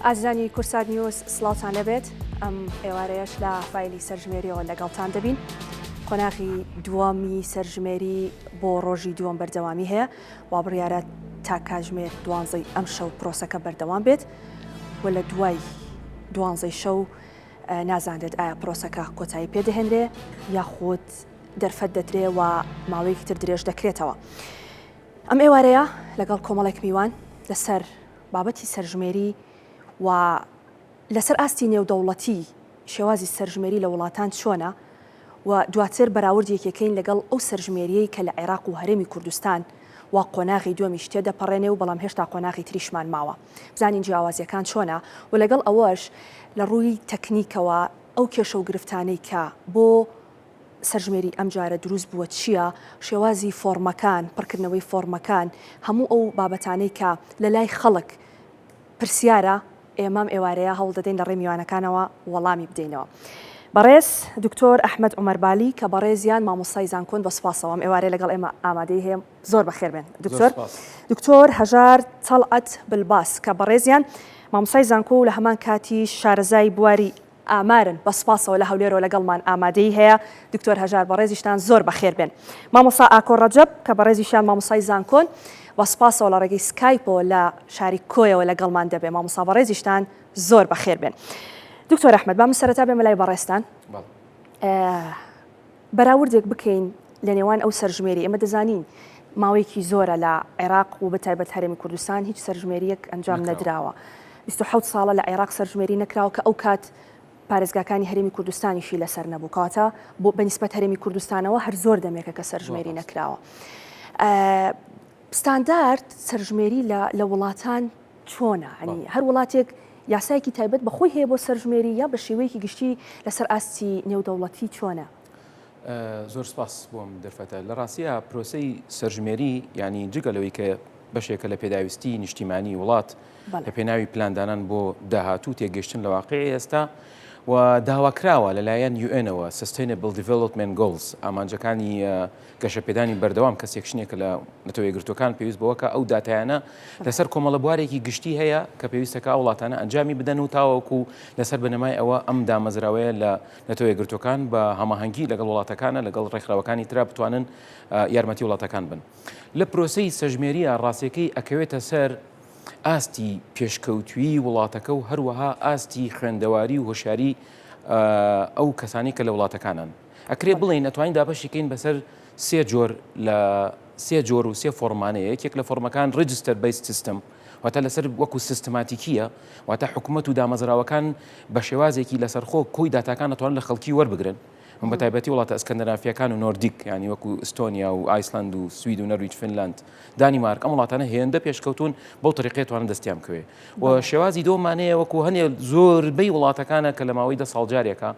ئازانی کورسات نیوز سڵاوتان لەبێت ئەم ئێوارەیەش لە فایلی سەرژمێریەوە لەگەڵتان دەبین. قۆناغی دووەمی سەرژمێری بۆ ڕۆژی دووەم بەردەوامی هەیە وا بڕیارە تا کاتژمێر 12 ئەم شەو پرۆسەکە بەردەوام بێت و لە دوای 12 شەو نازانێت ئایا پرۆسەکە کۆتایی پێدەهێنرێ یاخود دەرفەت دەدرێ و ماوەیەکی تر درێژ دەکرێتەوە. ئەم ئێوارەیە لەگەڵ کۆمەڵێک میوان لەسەر بابەتی سەرژمێری و لەسەر ئاستی نێودەوڵەتی شێوازی سەرژمێری لە وڵاتان چۆنە و دواتر بەراوردێکەکەین لەگەڵ ئەو سەرژمێریەی کە لە عێراق و هەرێمی کوردستان و قۆناغی دووەمیش تێدەپەڕێنێ و بەڵام هێشتا قۆناغی تریشمان ماوە بزانین جیاوازیەکان چۆنە و لەگەڵ ئەوەش لە ڕووی تەکنیکەوە ئەو کێشە و گرفتانەی کە بۆ سەرژمێری ئەم جارە دروست بووە چییە، شێوازی فۆرمەکان، پڕکردنەوەی فۆرمەکان، هەموو ئەو بابەتانەی کە لە لای خەڵک پرسیارە ئێمەم ئێوارەیە هەوڵ دەدەین لە ڕێ میوانەکانەوە وەڵامی بدەینەوە. بەڕێز دکتۆر ئەحمەد عومەربالی کە بەڕێزیان مامۆستای زانکۆن بە سوپاسەوە ئەم ئێوارەیە لەگەڵ ئێمە ئامادەی هەیە زۆر بەخێر بێن. دکتۆر هەژار تەڵعەت بلباس کە بەڕێزیان مامۆستای زانکۆ و لە هەمان کاتی شارەزای بواری ئامارن بە سوپاسەوە لە هەولێرەوە لەگەڵمان ئامادەی هەیە. دکتۆر هەژار بەڕێزیشتان زۆر بەخێر بێن. مامۆستا ئاکۆ ڕەجەب کە بەڕێزیشان مامۆستای زانکۆن بە سوپاسەوە لە ڕێگەی سکایپۆ لە شاری کۆیەوە لەگەڵمان دەبێ. مامۆستا بەڕێزیشتان زۆر بەخێر بێن. دکتۆر ئەحمەد بام سەرەتا بێمە لای بەڕێستان بەراوردێک بکەین لە نێوان ئەو سەرژمێری ئێمە دەزانین ماوەیەکی زۆرە لە عێراق و بەتایبەت هەرێمی کوردستان هیچ سەرژمێریەک ئەنجام نەدراوە. 27 ساڵە لە عێراق سەرژمێری نەکراوە کە ئەو کات پارێزگاکانی هەرێمی کوردستانیشی لەسەر نەبوو کاتە بۆ بەنسبەت هەرێمی کوردستانەوە هەر زۆر دەمێکە کە سەرژمێری نەکراوە. ستاندارد سەرژمێری لە وڵاتان چۆنە؟ هەنی هەر وڵاتێک یاسایەکی تایبەت بەخۆی هەیە بۆ سەرژمێری یا بە شێوەیەکی گشتی لەسەر ئاستی نێودەوڵەتی چۆنە؟ زۆر سپاس بۆم دەرفەتە. لە ڕاستیە پرۆسەی سەرژمێری ینی جگەلەوەی کە بەشێکە لە پێداویستی نیشتیمانی وڵات لە پێناوی پلاندانان بۆ داهاتوو تێگەشتن لە واقعی ئێستا و داواکراوە لەلایەن UN-ەوە Sustainable Development Goals ئامانجەکانی گەشەپێدانی بەردەوام کە سێکشنێکە لە نەتەوە یەکگرتوەکان پێویست بەوەکە ئەو داتایانە لەسەر کۆمەڵە بوارێکی گشتی هەیە کە پێویستەکە وڵاتانە ئەنجامی بدەن و تاوەکو لەسەر بنەمای ئەوە ئەم دامەزراوەیە لە نەتەوە یەکگرتوەکان بە هەماهەنگی لەگەڵ وڵاتەکانە لەگەڵ ڕێکخراوەکانی ترا بتوانن یارمەتی وڵاتەکان بن. لە پرۆسەی سەرژمێریە ڕاستیەکەی ئەکەوێتە سەر ئاستی پێشکەوتوی وڵاتەکە و هەروەها ئاستی خوێندەواری و هۆشیاری ئەو کەسانی کە لە وڵاتەکانن. ئەکرێ بڵێن ئەتوانین دابەشیکەین بەسەر سێ جۆر و سێ فۆرمانەیە. یەکێک لە فۆرمەکان ڕیجستەر بیس سیستم واتە لەسەر وەکو سیستماتیکیە واتە حکوومەت و دامەزراوەکان بە شێوازێکی لەسەرخۆ کۆی داتاکان ئەتوانن لە خەڵکی وەربگرن. من بە تایبەتی وڵاتە ئەسکەندەنافیەکان و نۆردیک ینی وەکو ئستۆنیا و ئایسلند و سوید و نەرویج فینلاند دانیمارک ئەم وڵاتانە هێندە پێشکەوتون بەو طریقێ توانن دەستیان بکەوێ و شێوازی دۆمانەیە وەکو هەنێ زۆربەی وڵاتەکانە کە لە ماوەی 10 ساڵ جارێکە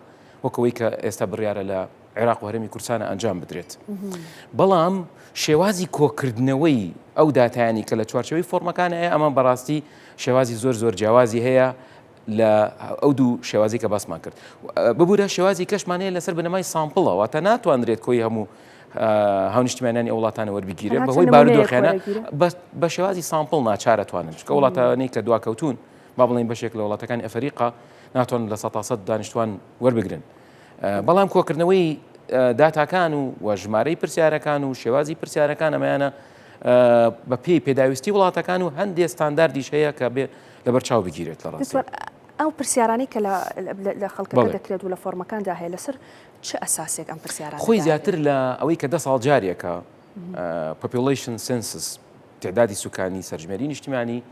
وەکەوەی کە ئێستا بڕیارە لە عێراق و هەرێمی کوردستانە ئەنجام بدرێت. بەڵام شێوازی کۆکردنەوەی ئەو داتایانی کە لە چوارچەوەی فۆرمەکانەیە ئەمە بەڕاستی شێوازی زۆر جیاوازی هەیە لە ئەو دوو شێوازی کە باسمان کرد. ببوورە شێوازی کەشمانەیە لەسەر بنەمای سامپڵە واتە ناتوانرێت کۆی هەموو هاونیشتمانیانی ئەو وڵاتانە وەربگیرێت بەهۆی بارودۆخێنە بە شێوازی سامپڵ ناچارەتوانن چکە وڵاتانەی کە دواکەوتون با بڵین بەشێک لە وڵاتەکانی ئەفریقا ناتوانن لە 100% دانیشتوان وەربگرن. بەڵام کۆکردنەوەی داتاکان و ژمارەی پرسیارەکان و شێوازی پرسیارەکان ئەمەیانە بە پێی پێداویستی وڵاتەکان و هەندێک ستانداردیش هەیە کە بێ لەبەرچاو بگیرێت. لە ڕاستی ئەو پرسیارانەی کە لە خەڵکەکە دەکرێت و لە فۆرمەکاندا هەیە لەسەر چه ئەساسێک ئەم پرسیاران خۆی زیاتر لە ئەوەی کە 10 ساڵ جارێکە population census تعدادی سوکانی سەرژمێری نیشتیمانی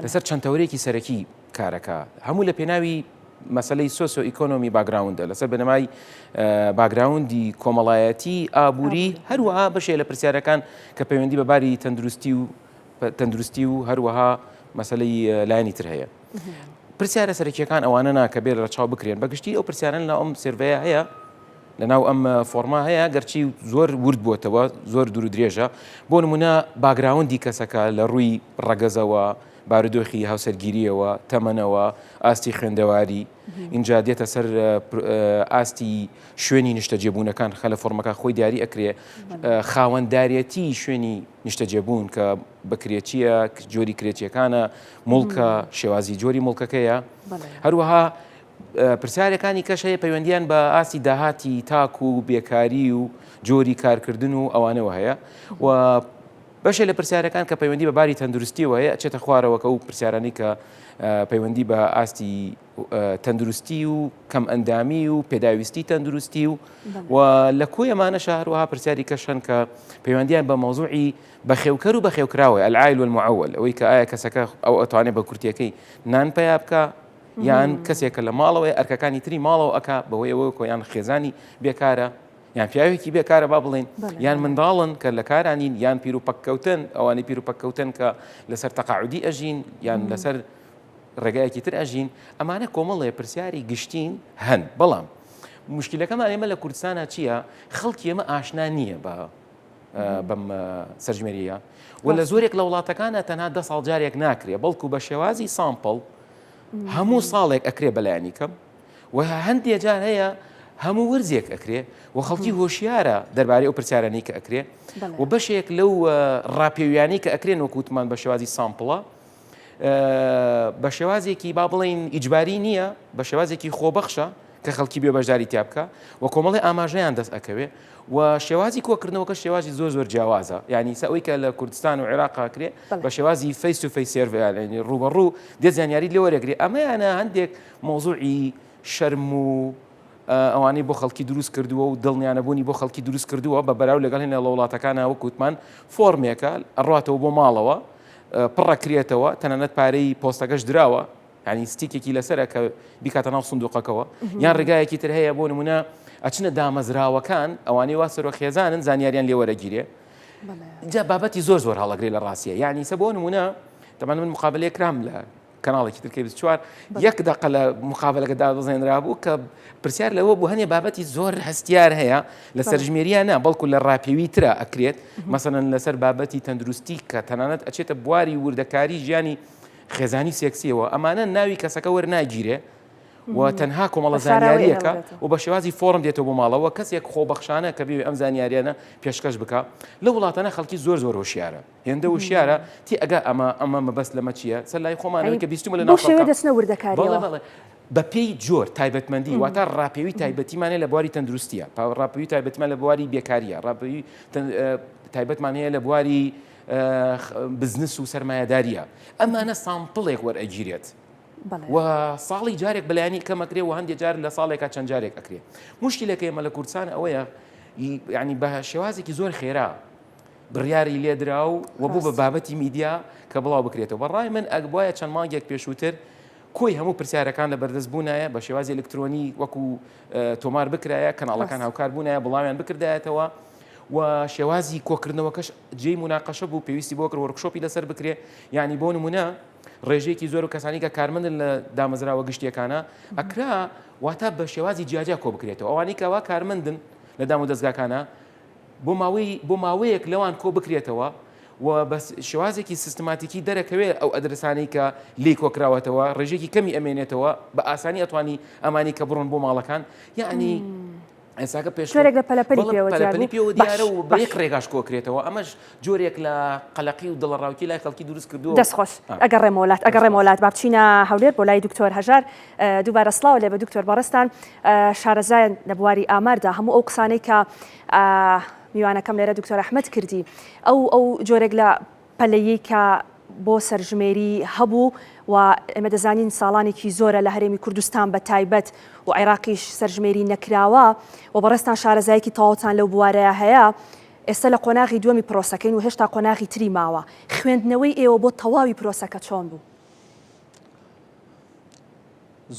لەسەر چەند تەورێکی سەرەکی کارەکە هەموو لە پێناوی مەسەلەی سۆسیۆ ئیکۆنۆمی باگراوندە لەسەر بنەمای باگراوندی کۆمەڵایەتی ئابووری هەروەها بەشێ لە پرسیارەکان کە پەیوەندی بە باری تەندروستی و هەروەها مەسەلەی لایەنی تر هەیە. پرسیارە سەرەکیەکان ئەوانە ناکە بێت لە چاو بکرێن بەگشتی ئەو پرسیارن لە ئەم سێرڤەیە هەیە لەناو ئەم فۆرما هەیە گەرچی زۆر ورد بووەتەوە زۆر دوور و درێژە بۆ نمونە باگراوندی کەسەکە لە ڕووی ڕەگەزەوە بارودۆخی هاوسەرگیریەوە تەمەنەوە ئاستی خوێندەواری اینجا دێتە سەر ئاستی شوێنی نیشتەجێبوونەکان خە لە فۆرمەکە خۆی دیاری ئەکرێ خاوەنددارەتی شوێنی نیشتەجێبوون کە بەکرێتیە جۆری کرێتیەکانە مڵکە شێوازی جۆری مڵکەکەیە هەروەها پرسیارەکانی کەش هەیە پەیوەندیان بە ئاستی داهاتی تاک و بێکاری و جۆری کارکردن و ئەوانەوە هەیە و بەشێ لە پرسیارەکان کە پەیوەندی بە باری تەندروستیەوە هەیە ئەچێتە خوارەوەکە و پرسیارانی کە پەیوەندی بە ئاستی تەندروستی و کەم ئەندامی و پێداویستی تەندروستی و لە کۆی ئەمانە شەهروەها پرسیاری کەشن کە پەیوەندیان بە مۆزوعی بەخێوکەر و بەخێوکراوە العایل والمعول ئەوەی کە ئایا کەسەکە ئەو ئەتوانێت بە کورتیەکەی نان پیا بکە یان کەسێکە لە ماڵەوەی ئەرکەکانی تری ماڵەوە ئەکا بەهۆی ئەوە کۆیان خێزانی بێکارە یان پیاوێکی بێکارە با بڵێن یان منداڵن کە لە کارانین یان پیر و پەککەوتن ئەوانی پیر و پەککەوتن کە لەسەر تەقاعودی ئەژین یان لەسەر ڕێگایەکی تر ئەژین ئەمانە کۆمەڵێ پرسیاری گشتین هەن بەڵام مشکلەکەمان ئێمە لە کوردستانە چییە خەڵکی ئێمە ئاشنا نییە بەم سەرژمێریە و لە زۆرێک لە وڵاتەکانە تەنها 10 ساڵ جارێک ناکرێ بەڵکو بە شێوازی سامپڵ هەموو ساڵێک ئەکرێ بەلایانی کەم و هەندێک جار هەیە هەموو وەرزێک ئەکرێ و خەڵکی هۆشیارە دەربارەی ئەو پرسیارانەی کە ئەکرێ و بەشێک لەو ڕاپێویانەی کە ئەکرێن وەکوتمان بە شێوازی سامپڵە بە شێوازێکی با بڵێن ئیجباری نییە بە شێوازێکی خۆبەخشە کە خەڵکی بێ بەشداری تیا بکە و کۆمەڵی ئاماژەیان دەست ئەکەوێ و شێوازی کۆکردنەوەکە شێوازی زۆر جیاوازە یعنی سەوەی کە لە کوردستان و عێراق کرێ بە شێوازی فەیس تو فەیس سێرڤ ڕوبەڕوو دێ زانیاری لێوەرەگرێ ئەمەیانە هەندێک مۆزوعی شەرم و ئەوانەی بۆ خەڵکی دروست کردووە و دڵنیانەبوونی بۆ خەڵکی دروست کردووە بە بەراو لەگەڵ هێنە لە وڵاتەکانە وەکوتمان فۆرمێکە ئەڕاتەوە بۆ ماڵەوە پڕەکرێتەوە تەنانەت پارەی پۆستەکەش دراوە ینی ستیکێکی لەسەرە کە بیکاتە ناو سندوقەکەەوە یان ڕێگایەکی تر هەیە بۆ نمونە ئەچنە دامەزراوەکان ئەوانەی وا سەرۆ خێزانن زانیاریان لێوەرەگیرێ جا بابەتی زۆر هەڵەگرێ لە ڕاستیە یعنی سە بۆ نمونە تەمان من مقابلەیە کرام لە کەناڵێکی ترکەی 24 یەک دقە لە مقابلەکە دادەزێنرا بوو کە پرسیار لەوە بوو هەنێ بابەتی زۆر هەستیار هەیە لە سەرژمێریانە بەڵکو لە ڕاپێوی ترە ئەکرێت مەسەڵەن لەسەر بابەتی تەندروستی کە تەنانەت ئەچێتە بواری وردەکاری ژیانی خێزانی سێکسیەوە ئەمانە ناوی کەسەکە وەرناگیرێ و تەنها کۆمەڵە زانیاریەکە و بە شێوازی فۆرم دێتەوە بۆ ماڵەوە کەسێک خۆبەخشانە کە بێ ئەم زانیاریانە پێشکەش بکە لە وڵاتانە خەڵکی زۆر هۆشیارە هێندە وشیارە تی ئەگە ئەمە مەبەست لەمە چییە سەلای خۆمانەوەی کە بیستمە لە ناو بە پێی جۆر تایبەتمەندی واتە ڕاپێوی تایبەتیمانێ لە بواری تەندروستیە ڕاپێوی تایبەتیمان لە بواری بێکاریە ڕاپێوی تایبەتمانەیە لە بواری بزنس و سەرمایەداریە ئەمانە سامپڵێک وەرئەگیرێت و ساڵی جارێک بەلایانی کەمەکرێ و هەندێک جار لە ساڵێکا چەند جارێک ئەکرێ مشکلەکە ئێمە لە کوردستان ئەوەیە یعنی بە شێوازێکی زۆر خێرا بڕیاری لێدرا و بوو بە بابەتی میدیا کە بڵاو بکرێتەوە بەڕای من ئەگوایە چەند مانگێک پێشووتر کۆی هەموو پرسیارەکان لە بەردەستبوونایە بە شێوازی ئەلکترۆنی وەکو تۆمار بکرایە کەناڵەکان هاوکار بوونایە بڵاویان بکردایەتەوە و شێوازی کۆکردنەوەکەش جێی مناقەشە بوو پێویستی بۆ کرد وەرکشۆپی لەسەر بکرێ یعنی بۆ نمونە ڕێژەیەکی زۆر و کەسانی کە کارمەندن لە دامەزراوە گشتیەکانە ئەکرا واتە بە شێوازی جیاجا کۆ بکرێتەوە ئەوانەی کەوا کارمەندن لە دام و دەستگاکانە بۆ ماوەیەک لەوان کۆ بکرێتەوە و بە شێوازێکی سیستماتیکی دەرەکەوێت ئەو ئەدرسانەی کە لی کۆکراوەتەوە ڕێژێکی کەمی ئەمێنێتەوە بە ئاسانی ئەتوانی ئەمانی کە بڕۆن بۆ ماڵەکان یعنی ئێساکە پێشێک لە پەلەپەلی پێوە دیارە و بە یەک ڕێگاش کۆکرێتەوە ئەمەش جۆرێک لە قەلەقی و دڵڕاوکی لای خەڵکی دروست کردووە دەستخۆش ئەگەڕێمەوەلات با بچینە هەولێر بۆ لای دکتۆر هەژار دووبارە سڵاو لێ بە دکتۆر بەڕستان شارەزایان لە بواری ئاماردا هەموو ئەو قسانەی کە میوانەکەم لێرە دکتۆر ئەحمەد کردی ئەو جۆرێک لە پەلەیەی کە بۆ سەرژمێری هەبوو و ئێمە دەزانین ساڵانێکی زۆرە لە هەرێمی کوردستان بە تایبەت و عێراقیش سەرژمێری نەکراوە و بەڕێستان شارەزایەکی تەواوتان لەو بوارەیە هەیە ئێستا لە قۆناغی دووەمی پرۆسەکەین و هێشتا قۆناغی تری ماوە خوێندنەوەی ئێوە بۆ تەواوی پرۆسەکە چۆن بوو؟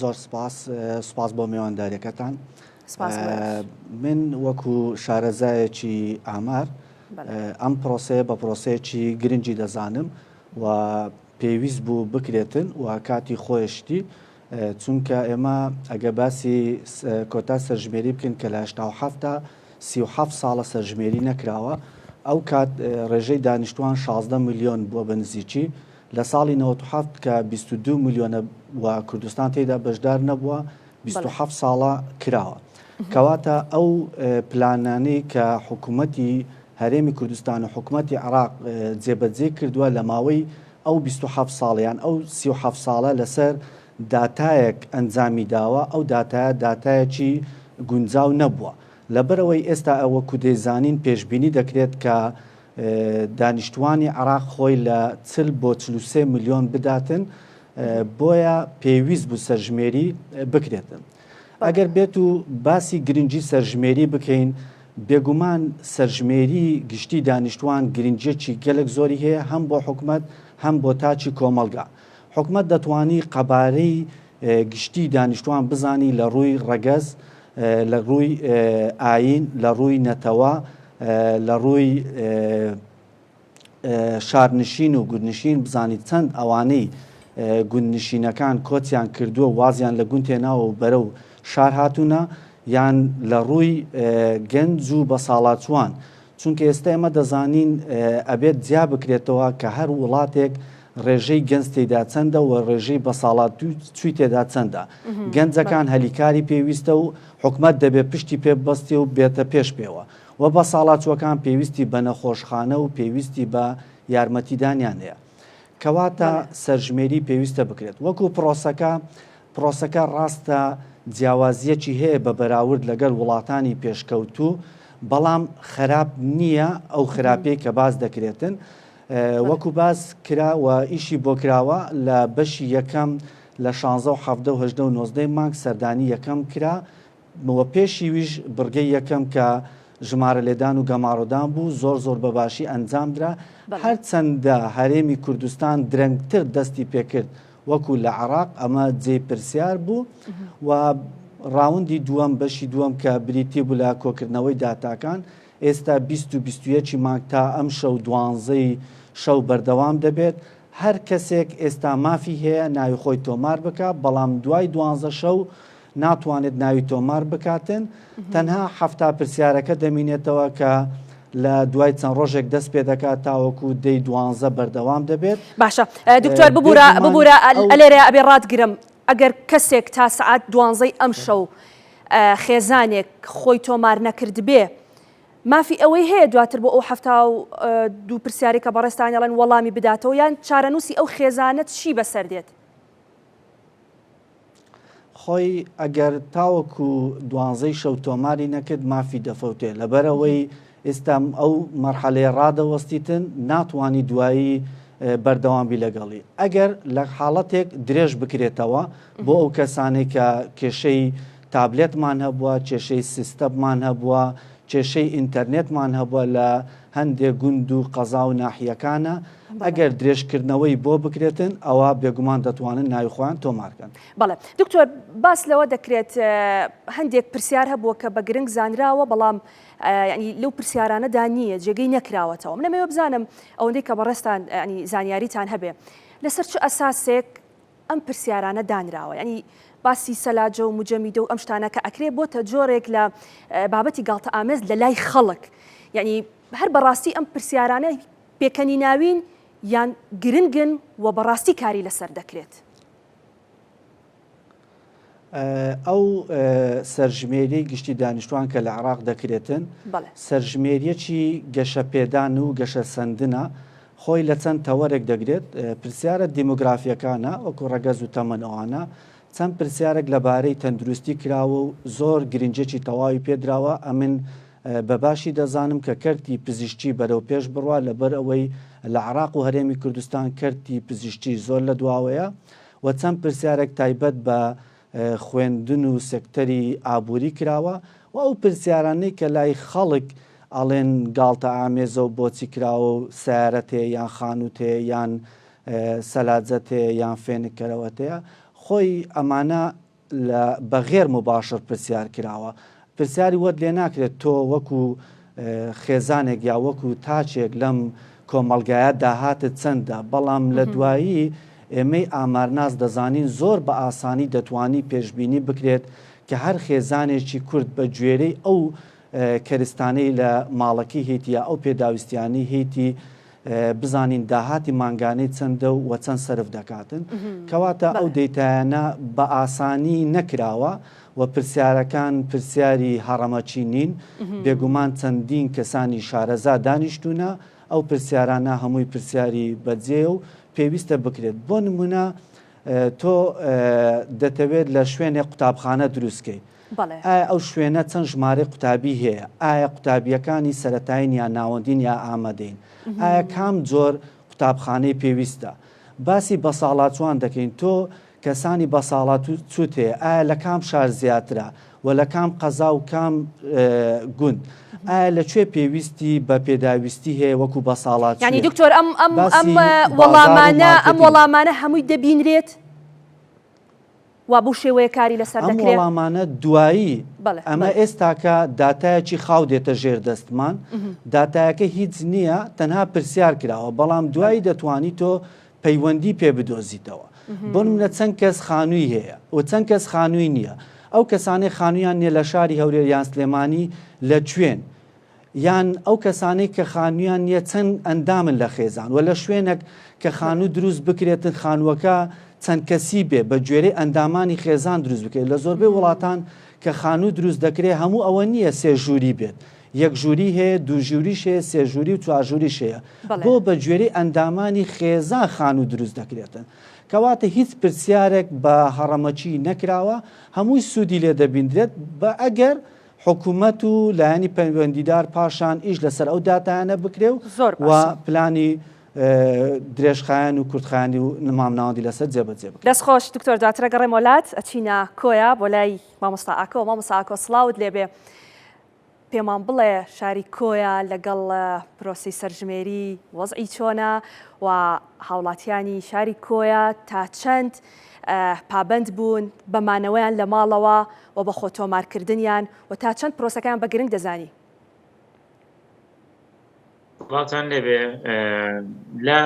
زۆر سپاس بۆ میوانداریەکەتان من وەکو شارەزایەکی ئامار ئەم پرۆسەیە بە پرۆسەیەکی گرنگی دەزانم و پێویست بوو بکرێتن و کاتی خۆشتی چونکە ئێمە ئەگە باسی کۆتا سەرژمێری بکەین کە لە 1970 37 ساڵە سەرژمێری نەکراوە ئەو کات ڕێژەی دانیشتوان 16 میلیۆن بووە بە نزیکی لە ساڵی 97 کە 22 میلیۆنە و کوردستان تێدا بەشدار نەبووە 27 ساڵە کراوە. کەواتە ئەو پلانانەی کە حکوومەتی هەرێمی کوردستان و حکوومەتی عراق جێبەجێ کردووە لە ماوەی ئەو 27 ساڵیان ئەو 37 ساڵە لەسەر داتایەک ئەنجامی داوە. ئەو داتایەکی گونجاو نەبووە. لەبەرەوەی ئێستا ئەوە کو دەیزانین پێشبینی دەکرێت کە دانیشتوانی عراق خۆی لە 40 بۆ 43 میلیۆن بداتن، بۆیە پێویست بوو سەرژمێری بکرێتن. ئەگەر بێت و باسی گرنگی سەرژمێری بکەین، بێگومان سەرژمێری گشتی دانیشتوان گرنگیەکی گەلک زۆری هەیە، هەم بۆ حکومەت هەم بۆ تاچی کۆمەلگا. حکومەت دەتوانی قەبارەی گشتی دانیشتوان بزانی لە ڕووی ڕەگەز، لە ڕووی ئاین، لە ڕووی نەتەوە، لە ڕووی شارنشین و گوندنشین بزانی چەند ئەوانەی گوندنشینەکان کۆچیان کردووە وازیان لە گوند تێناوە و بەرە و شار هاتوونە، یان لە ڕووی گەنج و بەساڵاتچوان. چونکە ئێستا ئێمە دەزانین ئەبێت جیا بکرێتەوە کە هەر وڵاتێک ڕێژەی گەنج تێدا چەندە و ڕێژەی بەساڵات چوی تێدا چەندە. گەنجەکان هەلیکاری پێویستە و حکومەت دەبێت پشتی پێ بەستی و بێتە پێش پێوە و بەساڵاتچوەکان پێویستی بە نەخۆشخانە و پێویستی بە یارمەتیدانیان هەیە. کەواتە سەرژمێری پێویستە بکرێت. وەکو پرۆسەکە ڕاستە جیاوازیەکی هەیە بە بەراورد لەگەڵ وڵاتانی پێشکەوتوو، بەڵام خراپ نییە ئەو خراپەی کە باز دەکرێتن. وەکو باز کراوە ئیشی بۆ کراوە لە بەشی یەکەم لە 16 و 17 و 18 و 19 مانگ سەردانی یەکەم کرا وە پێشی ویش بڕگەی یەکەم کە ژمارە لێدان و گەماڕۆدان بوو زۆر بەباشی ئەنجام درا. هەرچەندە هەرێمی کوردستان درەنگتر دەستی پێکرد وەکو لە عراق، ئەمە جێ پرسیار بوو و ڕاوندی دووەم بەشی دووەم کە بریتی بوو لە کۆکردنەوەی داتاکان ئێستا 20 مانگ تا ئەم شەو 12 شەو بەردەوام دەبێت. هەر کەسێک ئێستا مافی هەیە ناوی خۆی تۆمار بکات، بەڵام دوای 12 شەو ناتوانێت ناوی تۆمار بکاتن. تەنها هەفتا پرسیارەکە دەمینێتەوە کە لە دوای چەند ڕۆژێک دەست پێ دەکات تاوەکو دەی 12 بەردەوام دەبێت. باشە دکتۆر ببوورە ئەلێرە ئەبێ ڕاتگرم ئەگەر کەسێک تا سعات 12 ئەم شەو خێزانێک خۆی تۆمار نەکرد بێ، مافی ئەوەی هەیە دواتر بۆ ئەو هەفتا و دوو پرسیاری کە بەڕێستانیڵەن وەڵامی بداتەوە، یان چارەنووسی ئەو خێزانەت چی بەسەر دێت؟ خۆی ئەگەر تاوەکو 12 شەو تۆماری نەکرد مافی دەفەوتێ. لەبەرەوەی ئێستا ئەو مەرحەلەیە ڕادەوەستیتن ناتوانی دوایی بەردەوامی لەگەڵی. ئەگەر لە حاڵەتێک درێژ بکرێتەوە بۆ ئەو کەسانی کە کێشەی تابلێتمان هەبووە، کێشەی سیستەممان هەبووە، کێشەی ئینتەرنێتمان هەبووە لە هەندێک گوند و قەزا و ناحیەکانە، ئەگەر درێژکردنەوەی بۆ بکرێتن ئەوە بێگومان دەتوانن ناوی خۆیان تۆمارکەن. بەڵێ دکتۆر باس لەوە دەکرێت هەندێک پرسیار هەبووە کە بە گرنگ زانراوە، بەڵام لەو پرسیارانەدا نییە جێگەی نەکراوەتەوە. من لەمەوە بزانم ئەوەندەی کە بەڕێستان زانیاریتان هەبێ لەسەر چ ئەساسێک ئەم پرسیارانە دانراوە، ینی باسی سەلاجە و مجەمیدە و ئەم شتانە کە ئەکرێ بۆتە جۆرێک لە بابەتی گاڵتە ئامێز لە لای خەڵک، یعنی هەر بەڕاستی ئەم پرسیارانە پێکەنی ناوین یان گرنگن و بەڕاستی کاری لەسەر دەکرێت؟ ئەو سەرژمێری گشتی دانیشتوان کە لە عراق دەکرێتن سەرژمێریەکی گەشە پێدان و گەشە سندنە، خۆی لە چەند تەوەرێک دەگرێت. پرسیارە دیموگرافیەکانە وەکو ڕەگەز و تەمەنەوانە، چەند پرسیارێک لەبارەی تەندروستی کراوە و زۆر گرنجێکی تەواوی پێدراوە. ئەمن بەباشی دەزانم کە کەرتی پزیشکی بەرەو پێش بڕوا لەبەر ئەوەی لە عراق و هەرێمی کوردستان کەرتی پزیشکی زۆر لە دواوەیە و چەند پرسیارێک تایبەت بە خوێندن و سێکتەری ئابووری کراوە و ئەو پرسیارانەی کە لای خەڵک ئەڵێن گاڵتە ئامێزە و بۆچی کراوە و سیارەتێ یان خانوتێ یان سەلاجەتێ یان فێنکەرەوەتەیە، خۆی ئەمانە بەغێر مباشر پرسیار کراوە. پرسیاری وەت لێ ناکرێت تۆ وەکو خێزانێک یا وەکو تاچێک لەم کۆمەلگایە داهاتت چەندە، بەڵام لە دوایی ئێمەی ئامارناس دەزانین زۆر بە ئاسانی دەتوانی پێشببینی بکرێت کە هەر خێزانێکی کورد بە گوێرەی ئەو کەرستانەی لە ماڵەکەی هێتی یا ئەو پێداویستیانی هێتی بزانین داهاتی مانگانەی چەندە و چەند سرف دەکاتن کەواتە ئەو دەیتایانە بە ئاسانی نەکراوە و پرسیارەکان پرسیاری هەڕەمەچی نین بێگومان چەندین کەسانی شارەزا دانیشتوونە ئەو پرسیارانە هەمووی پرسیاری بەجێ و پێویستە بکرێت بۆ نمونە تۆ دەتەوێت لە شوێنێ قوتابخانە دروستکەی ئایا ئەو شوێنە چەند ژمارە قوتابی هەیە ئایا قوتابیەکانی سەرەتایین یا ناوەندین یا ئامادەین ئایا کام جۆر قوتابخانەی پێویستە باسی بەساڵاتوان دەکەین تۆ کەسانی بەساڵات چوت هەیە ئایا لە کام شار زیاترە و لە کام قەزا و کام گوند ئایا لەکوێ پێویستی بە پێداویستی هەیە وەکو بەساڵات ینی دکتۆر ئەم وەڵامانە هەمووی دەبینرێت وا بوو شێوەیە کاری لەسەر دەکرێت ئەم وەڵامانە دوایی ئەمە ئێستاکە داتایەکی خاو دێتە ژێر دەستمان داتایەکە هیچ نییە تەنها پرسیار کراوە بەڵام دوایی دەتوانی تۆ پەیوەندی پێ بدۆزیتەوە بۆ نمونە چەند کەس خانووی هەیە و چەند کەس خانووی نییە ئەو کەسانەی خانوویان نیە لە شاری هەورێر یان سلێمانی لە کوێن یان ئەو کەسانەی کە خانوویان نییە چەند ئەندامن لە خێزان و لە شوێنێک کە خانوو دروست بکرێتن خانووەکە چەند کەسی بێ بە گوێرەی ئەندامانی خێزان دروست بکرێت لە زۆربەی وڵاتان کە خانوو دروست دەکرێت هەموو ئەوە نییە سێ ژووری بێت یەک ژووری هەیە دوو ژووریش هەیە سێ ژووری و چوار ژووریش هەیە بۆ بە گوێرەی ئەندامانی خێزان خانوو دروست دەکرێتن کەواتە هیچ پرسیارێک بە هەڕەمەچی نەکراوە هەمووی سوودی لێ دەبیندرێت بە ئەگەر حکوومەت و لایەنی پەیوەندیدار پاشان ئیش لەسەر ئەو داتایانە بکرێ و پلانی درێژخایەن و کورتخایانی و نمامناوەندی لەسەر جێبەجێ بکرێت. دەستخۆش دکتۆر دواترە گەڕێم وڵات ئەچینە کۆیە بۆ لای مامۆستا ئاکۆ مامۆستا ئاکۆ سڵاوت لێبێ پێمان بڵێ شاری کۆیە لەگەڵ پرۆسی سەرژمێری وەزعی چۆنە و هاوڵاتیانی شاری کۆیە تا چەند پابند بوون بەمانەوەیان لە ماڵەوە و بە خۆتۆمارکردنیان و تا چەند پرۆسەکان بە گرنگ دەزانی. وڵاتان لێبێ لە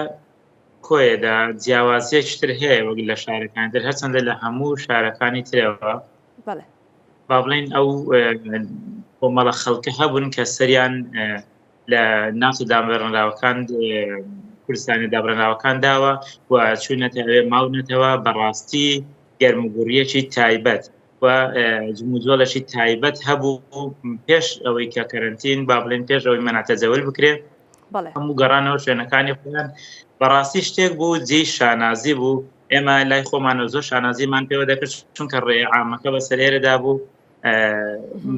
کۆیەدا جیاوازیەکتر هەیە وەک لە شارەکان تر هەرچەندە لە هەموو شارەکانی ترەوە با بڵێن ئەو کۆمەڵە خەڵکە هەبوون کە سەریان لە ناو دابڕێنراوەکان کوردستانی دابڕێنراوەکان داوە و چوونەتەوێ ماونەتەوە بەڕاستی گەرموگوڕیەکی تایبەت و جموزۆڵەشی تایبەت هەبوو پێش ئەوەی کە کەرنتین با بڵێن پێش ئەوەی مەناتەجەول بکرێت هەموو گەڕانەوە شوێنەکانی خۆیان بەڕاستی شتێک بوو جێی شانازی بوو ئێمە لای خۆمانە زۆر شانازیمان پێوە دەکرد چونکە ڕێ عامەکە بە سەرێرەدا بوو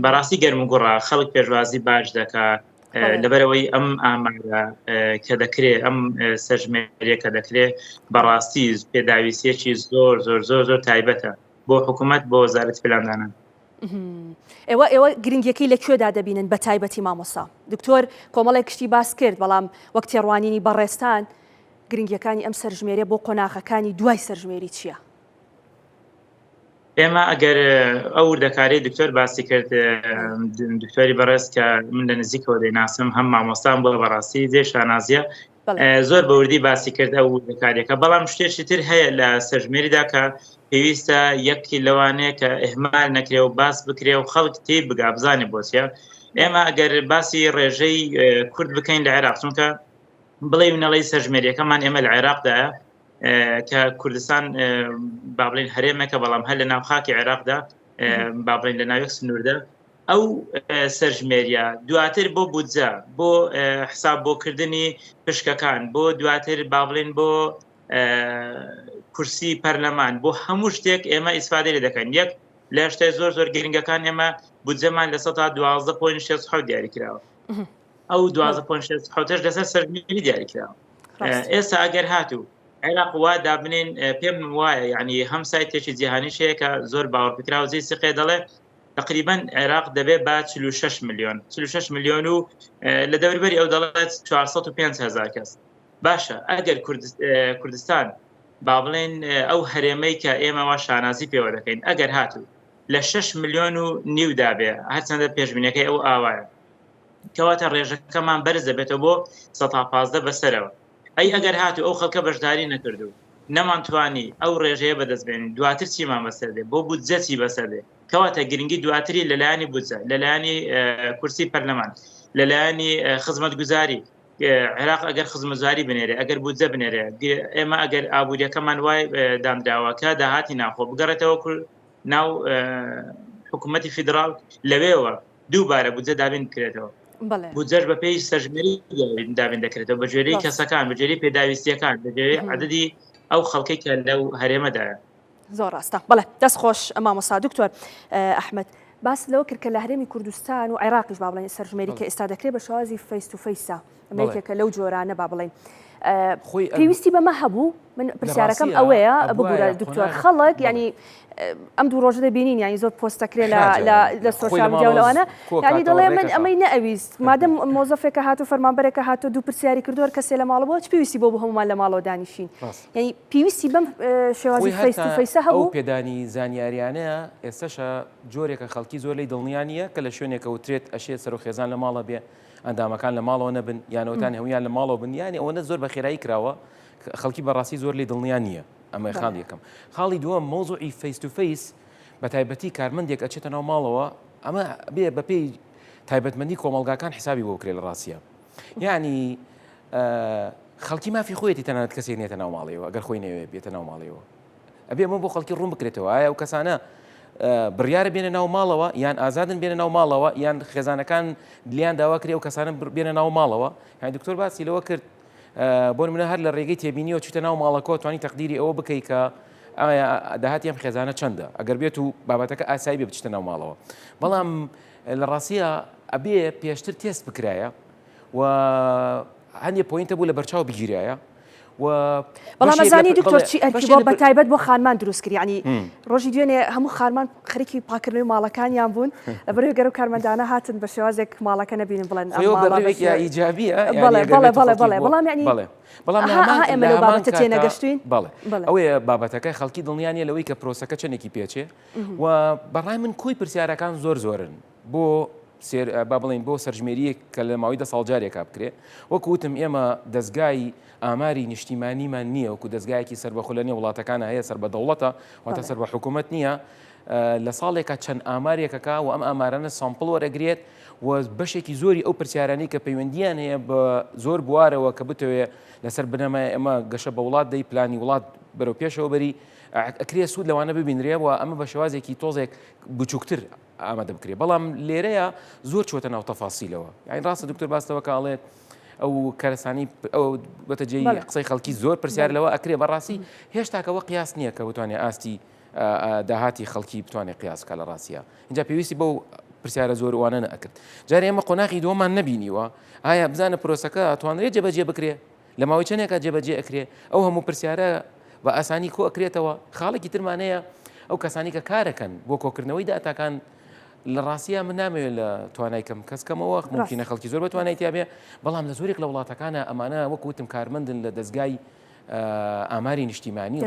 بەڕاستی گەرموگوڕا خەڵک پێشوازی باش دەکات لەبەرەوەی ئەم ئامارە کە دەکرێت ئەم سەرژمێریە کە دەکرێت بەڕاستی پێداویستیەکی زۆر زۆر زۆر زۆر تایبەتە بۆ حکوومەت بۆ وەزارەتی پلاندانان. ئێوە گرنگیەکەی لەکوێدا دەبینن بە تایبەتی مامۆستا دکتۆر کۆمەڵی کشتی باس کرد بەڵام وەک تێڕوانینی بەڕێستان گرنگیەکانی ئەم سەرژمێریە بۆ قۆناغەکانی دوای سەرژمێری چییە؟ ئێمە ئەگەر ئەو وردەکاری دکتۆر باسی کرد دکتۆری بەڕێز کە من لە نزیکەوە دەیناسم هەم مامۆستان بۆ بەڕاستی جێ شانازیە زۆر بەوردی باسی کرد ئەو وردەکاریەکە بەڵام شتێکی تر هەیە لە سەرژمێریدا کە پێویستە یەکی لەوانەیە کە ئێهمال نەکرێ و باس بکرێ و خەڵک تێی بگا بزانێ بۆچیە ئێمە ئەگەر باسی ڕێژەی کورد بکەین لە عێراق چونکە بڵێ نەڵی سەرژمێریەکەمان ئێمە لە عێراقدایە کە کوردستان با بڵێن هەرێمێکە بەڵام هەر لە ناو خاکی عێراقدا با بڵێن لە ناویەک سنووردە ئەو سەرژمێریە دواتر بۆ بودجە بۆ حساب بۆکردنی پشکەکان بۆ دواتر با بڵێن بۆ کورسی پەرلەمان بۆ هەموو شتێک ئێمە ئیسفادە لێ دەکەین یەک لە شتێ زۆر زۆر گرنگەکان ئێمە بودجەمان لە 12.6 دیاری کراوە ئەو 12.6 لەسەر سەرژمێری دیاری کراوە ئێستا ئەگەر هاتوو عێراق وا دابنین پێم وایە یعنی هەم سایتێکی جیهانیش هەیە کە زۆر باوەڕپکراوە جێی سقێ دەڵێ تقریبا عێراق دەبێت با 46 میلیۆن و لە دەوروبەری ئەو دەڵێت 405,000 کەس باشە ئەگەر کوردستان با بڵێن ئەو هەرێمەی کە ئێمەوە شانازی پێوە دەکەین ئەگەر هاتوو لە 6.5 میلیۆن دابێ هەرچەندە پێشبینەکەی ئەو ئاوایە کەواتە ڕێژەکەمان بەرز دەبێتەوە بۆ 115 بەسەرەوە ئەی ئەگەر هاتوو ئەو خەڵکە بەشداری نەکردو نەمانتوانی ئەو ڕێژەیە بەدەستبێنین دواتر چیمان بەسەر دێ بۆ بودجە چی بەسەر دێ کەواتە گرنگی دواتری لەلایەنی بودجە لەلایەنی کورسی پەرلەمان لەلایەنی خزمەتگوزاری عێراق ئەگەر خزمەتگوزاری بنێرێ ئەگەر بودجە بنێرێ ئێمە ئەگەر ئابوووریەکەمان وای دامداواکە داهاتی ناخۆ بگەڕێتەوە ناو حکوومەتی فیدراڵ لەوێەوە دووبارە بودجە دابین بکرێتەوە بودجەش بە پێی سەرژمێری دابین دەکرێتەوە بە جێرەی کەسەکان بە جێری پێداویستیەکان بە جێرەی عەدەدی ئەو خەڵکەی کە لەو هەرێمەدایە. زۆر ڕاستە بەڵێ دەست خۆش مامۆستا دکتۆر ئەحمەد باس لەوە کرد کە لە هەرێمی کوردستان و عێراقیش با بڵێن سەرژمێری کە ئێستا دەکرێت بە شێوازی فەیس تو فەیسە ئەمریکێکە لەو جۆرانە با بڵێن پێویستی بەمە هەبوو من پرسیارەکەم ئەوەیە بگورە دکتۆر خەڵک ینی ئەم دوو ڕۆژە دەبینین ینی زۆر پۆستەکرێت لە سۆشیال میدیا و لەوانە ینی دەڵێ من ئەمەی نەئەویست مادەم مۆزەفێکە هاتو فەرمانبەرێکە هاتو دوو پرسیاری کردووە کەسێ لە ماڵەوە چ پێویستی بۆ هەمومان لە ماڵەوە دانیشین ینی پێویستی بەم شێوازی فەیس تو فەیسە هەبوو پێدانی زانیاریانەیە ئێستاشە جۆرێکە خەڵکی زۆر لی دڵنیانیە کە لە شوێنێکە وترێت ئەشێ سەر و خێزان لە ماڵە بێ ئەندامەکان لە ماڵەوە نەبن یانەوەتان هەمویان لە ماڵەوە بن یانی ئەوەنە زۆر بە خێرایی کراوە خەڵکی بەڕاستی زۆر لی دڵنیان نییە ئەمە خاڵ یەکەم خاڵی دووەم مۆزوعی فەیس تو فەیس بە تایبەتی کارمەندێک ئەچێتە ناو ماڵەوە ئەمە بێ بەپێی تایبەتمەندی کۆمەلگاکان حسابی بۆ بکرێت لە ڕاستیە یعنی خەڵکی مافی خۆیەتی تەنانەت کەسێک نێتە ناو ماڵەوە ئەگەر خۆی نەوێ بێتە ناو ماڵەوە ئەبێ ئەمە بۆ خەڵکی ڕوون بکرێتەوە ئایا ئەو کەسانە بڕیارە بێنە ناو ماڵەوە یان ئازادن بێنە ناو ماڵەوە یان خێزانەکان لیان داوا کرێ و کەسانە بێنە ناو ماڵەوە یان دکتۆر باسی لەوە کرد بۆ منە هەر لە ڕێگەی تێبینیەوە چوتە ناو ماڵەکەەوە توانی تەقدیری ئەوە بکەیت کە داهاتی ئەم خێزانە چەندە ئەگەر بێت و بابەتەکە ئاسایی بێ بچتە ناو ماڵەوە بەڵام لە ڕاستیە ئەبێ پێشتر تێست بکرایە و هەندێک پۆینتە بوو لە بەرچاو بگیرایە بەڵام ئەزانی دکتۆر چی ئەرکی بۆ بەتایبەت بۆ خانمان دروست کرد ینی ڕۆژی دوێنێ هەموو خانمان خەریکی پاکردنەوەی ماڵەکانیان بوون لەبەرەوەی گەر و کارمەندانە هاتن بە شێوازێک ماڵەکە نەبینن بڵێن ئیجابیە بەڵام ینی بەڵام ئێمە لەو بابەتە تێنەگەشتوین ئەوەیە بابەتەکەی خەڵکی دڵنیانە لەوەی کە پرۆسەکە چەندێکی پێچێ و بەڕای من کۆی پرسیارەکان زۆر زۆرن بۆ با بڵین بۆ سەرژمێریەک کە لە ماوەی 10 ساڵ جارێکا بکرێ وەکو وتم ئێمە دەستگای ئاماری نیشتیمانیمان نییە وەکو دەستگایەکی سەربەخۆ لە نێو وڵاتەکانە هەیە سەر بە دەوڵەتە واتە سەر بە حکوومەت نییە لە ساڵێکە چەند ئامارێکەکە و ئەم ئامارانە سامپڵ وەرەگرێت و بەشێکی زۆری ئەو پرسیارانەی کە پەیوەندیان هەیە بە زۆر بوارەوە کە بتەوێت لەسەر بنەمای ئەمە گەشە بە وڵات دەی پلانی وڵات بەرەو پێشەوە بەری ئەکرێ سوود لەوانە ببینرێ و ئەمە بە شێوازێکی تۆزێک بچووکتر ئامادە بکرێت بەڵام لێرەیە زۆر چۆتە ناو تەفاسیلەوە یعنی ڕاستە دکتۆر باسەوە کاڵێت ئەو کارەسانی ئەو بەتەجێی قسەی خەڵکی زۆر پرسیار لەوە ئەکرێ بەڕاستی هێشتاکەوە قیاس نییە کە بتوانێت ئاستی داهاتی خەڵکی بتوانێت قیاسکە لە ڕاستیە اینجا پێویستی بەو پرسیارە زۆر وانە نەکرد جارێ ئێمە قۆناغی دۆمان نەبینیوە ئایا بزانە پرۆسەکە توانرێت جێبەجێ بکرێ لە ماوەی چەندێکە جێبەجێ ئەکرێ ئەو هەموو پرسیارە بە ئاسانی کۆ ئەکرێتەوە خاڵێکی ترمانەیە ئەو کەسانی کە کارەکەن بۆ کۆکردنەوەی داتاکان لە ڕاستیە من نامەوێت لە توانایکەم کەسکەمەوە ممکنە خەڵکی زۆر بەتوانێت یابێ بەڵام لە زۆرێک لە وڵاتەکانە ئەمانە وەکوتم کارمەندن لە دەستگای ئاماری نیشتیمانی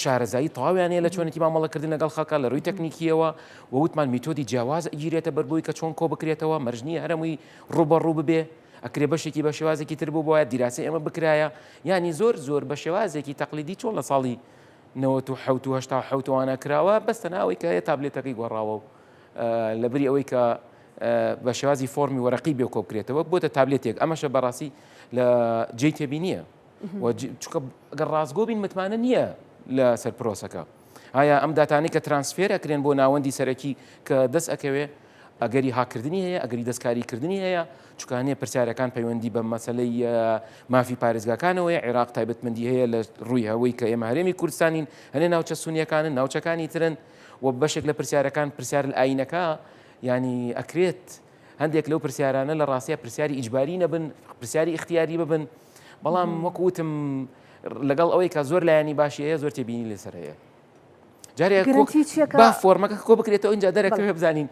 شارەزایی تەواویانەیە لە چۆنێتی مامەڵەکردن لەگەڵ خەڵکە لە ڕووی تەکنیکیەوە و وتمان میتۆدی جیاواز گیرێتە بەربووی کە چۆن کۆ بکرێتەوە مەرجنی هەرمووی ڕوبەڕوو ببێ ئەکرێ بەشێکی بە شێوازێکی تر بوو بۆیە دیراسی ئێمە بکرایە ینی زۆر بە شێوازێکی تەقلیدی چۆن لە ساڵی 1970 کراوە بەستە ناوەی کە هەیە تابلێتەکەی گۆڕاوە و لەبری ئەوەی کە بە شێوازی فۆرمی وەرەقی بێ کۆ بکرێتەوە بۆتە تابلێتێک ئەمەشە بەڕاستی لە جێی تێبینیە چونکە گەر ڕاستگۆ بین متمانە نییە لە سەر پرۆسەکە ئایا ئەم داتانی کە ترانسفێر ئەکرێن بۆ ناوەندی سەرەکی کە دەست ئەکەوێ ئەگەری هاکردنی هەیە ئەگەری دەستکاریکردنی هەیە چکانەیە پرسیارەکان پەیوەندی بە مەسلەی مافی پارێزگاکانەوەی عێراق تایبەتمەندی هەیە لە ڕووی هەوەی کە ئێمە هەرێمی کوردستانین هەنێ ناوچە سونیەکانن ناوچەکانی ترن و بەشێک لە پرسیارەکان پرسیار ئاینەکە ینی ئەکرێت هەندێک لەو پرسیارانە لە ڕاستیە پرسیاری ئیجباری نەبن پرسیاری اختیاری ببن بەڵام وەکوتم لەگەڵ ئەوەی کە زۆر لایانی باشی هەیە زۆر تێبینی لەسەر هەیە جارێک با فۆرمەکە کۆ بکرێتەوە اینجا دەرەکەوێ بزانین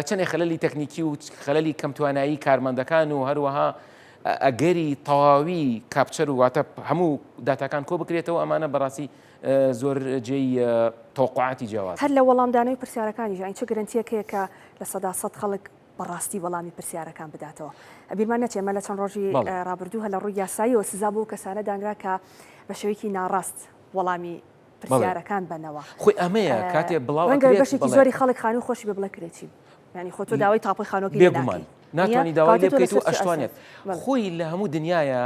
چەندێک خەلەلی تەکنیکی و خەلەلی کەم توانایی کارمەندەکان و هەروەها ئەگەری تەواوی کاپچەر و واتە هەموو داتاکان کۆ بکرێتەوە ئەمانە بەڕاستی زۆر جێی تەوقعاتی جیاواز هەر لە وەڵامدانەوەی پرسیارەکانی ژین چه گرنتیەکەیە کە لە 100% خەڵک بەڕاستی وەڵامی پرسیارەکان بداتەوە ئەبیمان نەچێمە لە چەند ڕۆژی ڕابردوو هە لە ڕووی یاساییەوە سزا بۆ کەسانە دانرا کە بە شێوەیەکی ناڕاست وەڵامی پرسیارەکان بنەوە خۆی ئەمەیە کاتێ بڵاو بەشێکی زۆری خەڵک خانوو خۆشی بە بڵێ کرێتی ینی خۆ تۆ داوای تاپۆی خانۆکی بێگومان ناتوانانی داوای لێ بکەیت و ئەشتوانێت خۆی لە هەموو دنیاە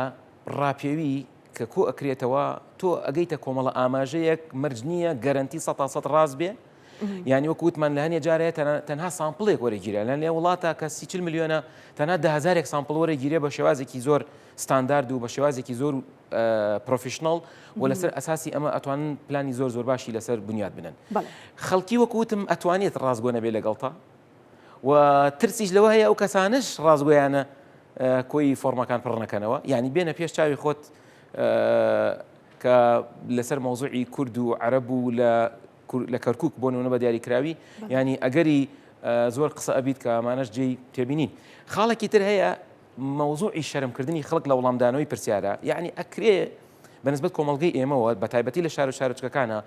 ڕاپێوی کە کۆ ئەکرێتەوە تۆ ئەگەیتە کۆمەڵە ئاماژەیەک مەرج نییە گەرنتی 100% ڕاست بێ یعنی وەکو وتمان لە هەنێ جارەیە تەنها سامپڵێک وەرەگیرە لە لێ وڵاتە کە 30 میلیۆنە تەنها 10,000 سامپڵ وەرەگیرێ بە شێوازێکی زۆر ستاندارد و بە شێوازێکی زۆر پرۆفیشنەڵ و لەسەر ئەساسی ئەمە ئەتوانن پلانی زۆر باشی لەسەر بنیاد بنن خەڵکی وەکوتم ئەتوانێت ڕازگۆ نەبێ لەگەڵتا و ترسیش لەوە هەیە ئەو کەسانش ڕازگۆیانە کۆی فۆرمەکان پڕ نەکەنەوە یعنی بێنە پێش چاوی خۆت کە لەسەر مۆزوعی کورد و عەرەب و لە کەرکووک بۆ نمونە بە دیاریکراوی ینی ئەگەری زۆر قسە ئەبیت کە ئەمانەش جێی تێبینین خاڵێکی تر هەیە مەوزوعی شەرمکردنی خەڵک لە وەڵامدانەوەی پرسیارە یعنی ئەکرێ بەنسبەت کۆمەڵگەی ئێمەوە بە تایبەتی لە شار و شارۆچکەکانە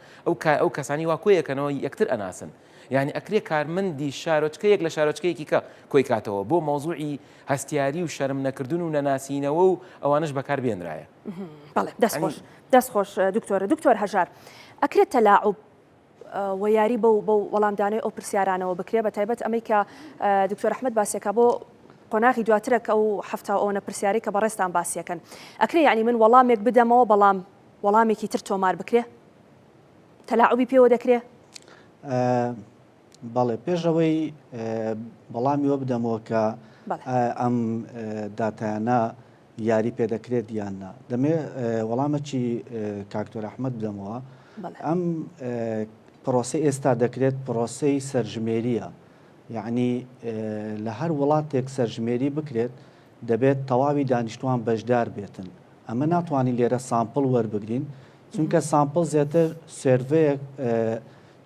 ئەو کەسانی وا کۆیەکەنەوە یەکتر ئەناسن یعنی ئەکرێ کارمەندی شارۆچکەیەک لە شارۆچکەیەکی کە کۆی کاتەوە بۆ مەوزوعی هەستیاری و شەرم نەکردن و نەناسینەوە و ئەوانش بەکار بێنرایە بەڵێ دەستخۆش دکتۆر هەژار ئەکرێت تەلاعوب و یاری بە وەڵامدانەوەی ئەو پرسیارانەوە بکرێ بە تایبەت ئەمەی کە دکتۆر ئەحمەد باسیەکە بۆ قۆناغی دواترە کە ئەو هەفتە ئەوەنە پرسیاری کە بەڕێستان باسیەکەن ئەکرێ یعنی من وەڵامێک بدەمەوە بەڵام وەڵامێکی تر تۆمار بکرێ تەلاعوبی پێوە دەکرێ بەڵێ پێشەوەی بەڵامی وە بدەمەوە کە ئەم داتایانە یاری پێدەکرێت یاننا دەمێ وەڵامەکی کاکتۆر ئەحمەد بدەمەوە ئەم پرۆسی ئێستا دەکرێت پرۆسەی سەرژمێریە یعنی لە هەر وڵاتێک سەرژمێری بکرێت دەبێت تەواوی دانیشتوان بەشدار بێتن ئەمە ناتوانین لێرە سامپڵ وەربگرین چونکە سامپڵ زیاتر سێرڤەیەک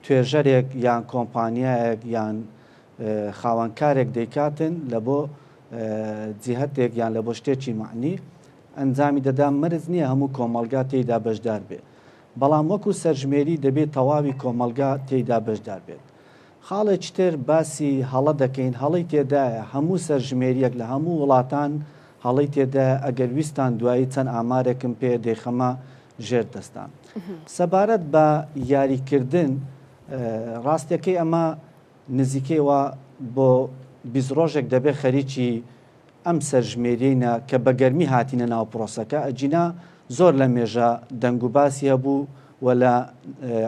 توێژەرێک یان کۆمپانیایەک یان خاوەنکارێک دەیکاتن لە بۆ جیهەتێک یان لە بۆ شتێکی معنی ئەنجامی دەدا مەرز نییە هەموو کۆمەلگا تێیدا بەشدار بێت بەڵام وەکو سەرژمێری دەبێت تەواوی کۆمەلگا تێیدا بەشدار بێت خاڵێکی تر باسی هەڵە دەکەین هەڵی تێدایە هەموو سەرژمێریەک لە هەموو وڵاتان هەڵی تێدا ئەگەر ویستان دوایی چەند ئامارێکم پێ دەیخەمە ژێر دەستان سەبارەت بە یاریکردن ڕاستیەکەی ئەمە نزیکەیەوە بۆ 20 ڕۆژێک دەبێت خەریکی ئەم سەرژمێرینە کە بە گەرمی هاتینە ناو پرۆسەکە ئەجینا زۆر لە مێژە دەنگ و باسی هەبوو و لە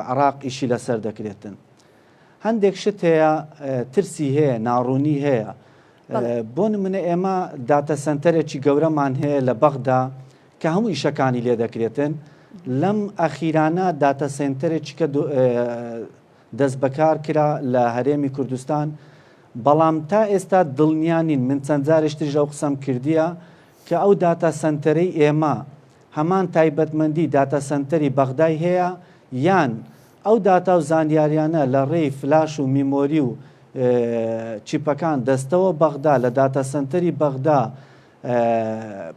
عێراق ئیشی لەسەر دەکرێتن هەندێک شت هەیە ترسی هەیە ناڕوونی هەیە بۆ نمونە ئێمە داتە سنتەرێکی گەورەمان هەیە لە بەغدا کە هەموو ئیشەکانی لێ دەکرێتن لەم ئەخیرانە داتە سنتەرێکی کە دەست بەکار کرا لە هەرێمی کوردستان بەڵام تا ئێستا دڵنیانین من چەند جارێشتر ئەو قسەم کردیە کە ئەو داتە سنتەرەی ئێمە هەمان تایبەتمەندی داتە سنتەری بەغدای هەیە یان ئەو داتا و زانیاریانە لە ڕێی فلاش و میمۆری و چیپەکان دەستەوە بەغدا لە داتە سنتەری بەغدا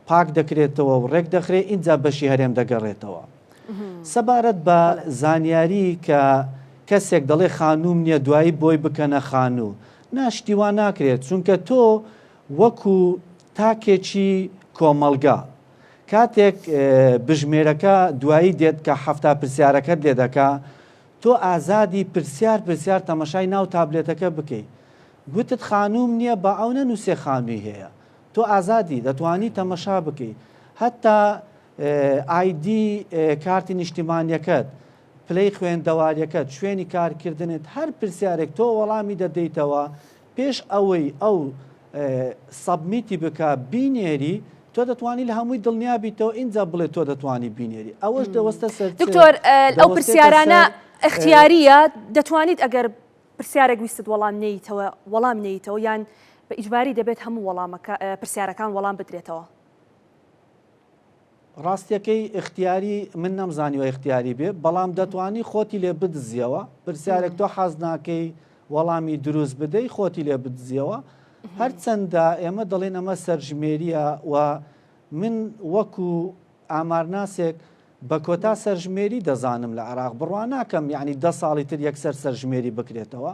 پاک دەکرێتەوە و ڕێک دەخرێت اینجا بەشی هەرێم دەگەڕێتەوە سەبارەت بە زانیاری کە کەسێک دەڵێ خانوم نییە دوایی بۆی بکەنە خانوو ناشتیوان ناکرێت چونکە تۆ وەکو تاکێکی کۆمەلگا کاتێک بژمێرەکە دوایی دێت کە هەفتا پرسیارەکەت لێ دەکا تۆ ئازادی پرسیار تەمەشای ناو تابلێتەکە بکەیت گوتت خانوم نییە بە ئەو نەنووسێ خانووی هەیە تۆ ئازادی دەتوانی تەمەشا بکەیت هەتا ئایدی کارتی نیشتیمانیەکەت پلەی خوێندەواریەکەت شوێنی کارکردنت هەر پرسیارێک تۆ وەڵامی دەدەیتەوە پێش ئەوەی ئەو سەبمیتی بکە بینێری تۆ دەتوانی لە هەمووی دڵنیابیتەوە اینجا بڵێ تۆ دەتوانی بینێری ئەوەش دەوەستە سەر دکتۆر ئەو پرسیارانە اختیاریە دەتوانیت ئەگەر پرسیارێک ویست وەڵام نەیتەوە یان بە ئیجباری دەبێت هەموو پرسیارەکان وەڵام بدرێتەوە ڕاستیەکەی اختیاری من نەمزانیوە اختیاری بێ بەڵام دەتوانی خۆتی لێ بدزیەوە پرسیارێک تۆ حەز ناکەی وەڵامی دروست بدەی خۆتی لێ بدزیەوە هەرچەندە ئێمە دەڵێن ئەمە سەرژمێریە و من وەکو ئامارناسێک بە کۆتا سەرژمێری دەزانم لە عێراق بڕوا ناکەم یعنی 10 ساڵی تر یەکسەر سەرژمێری بکرێتەوە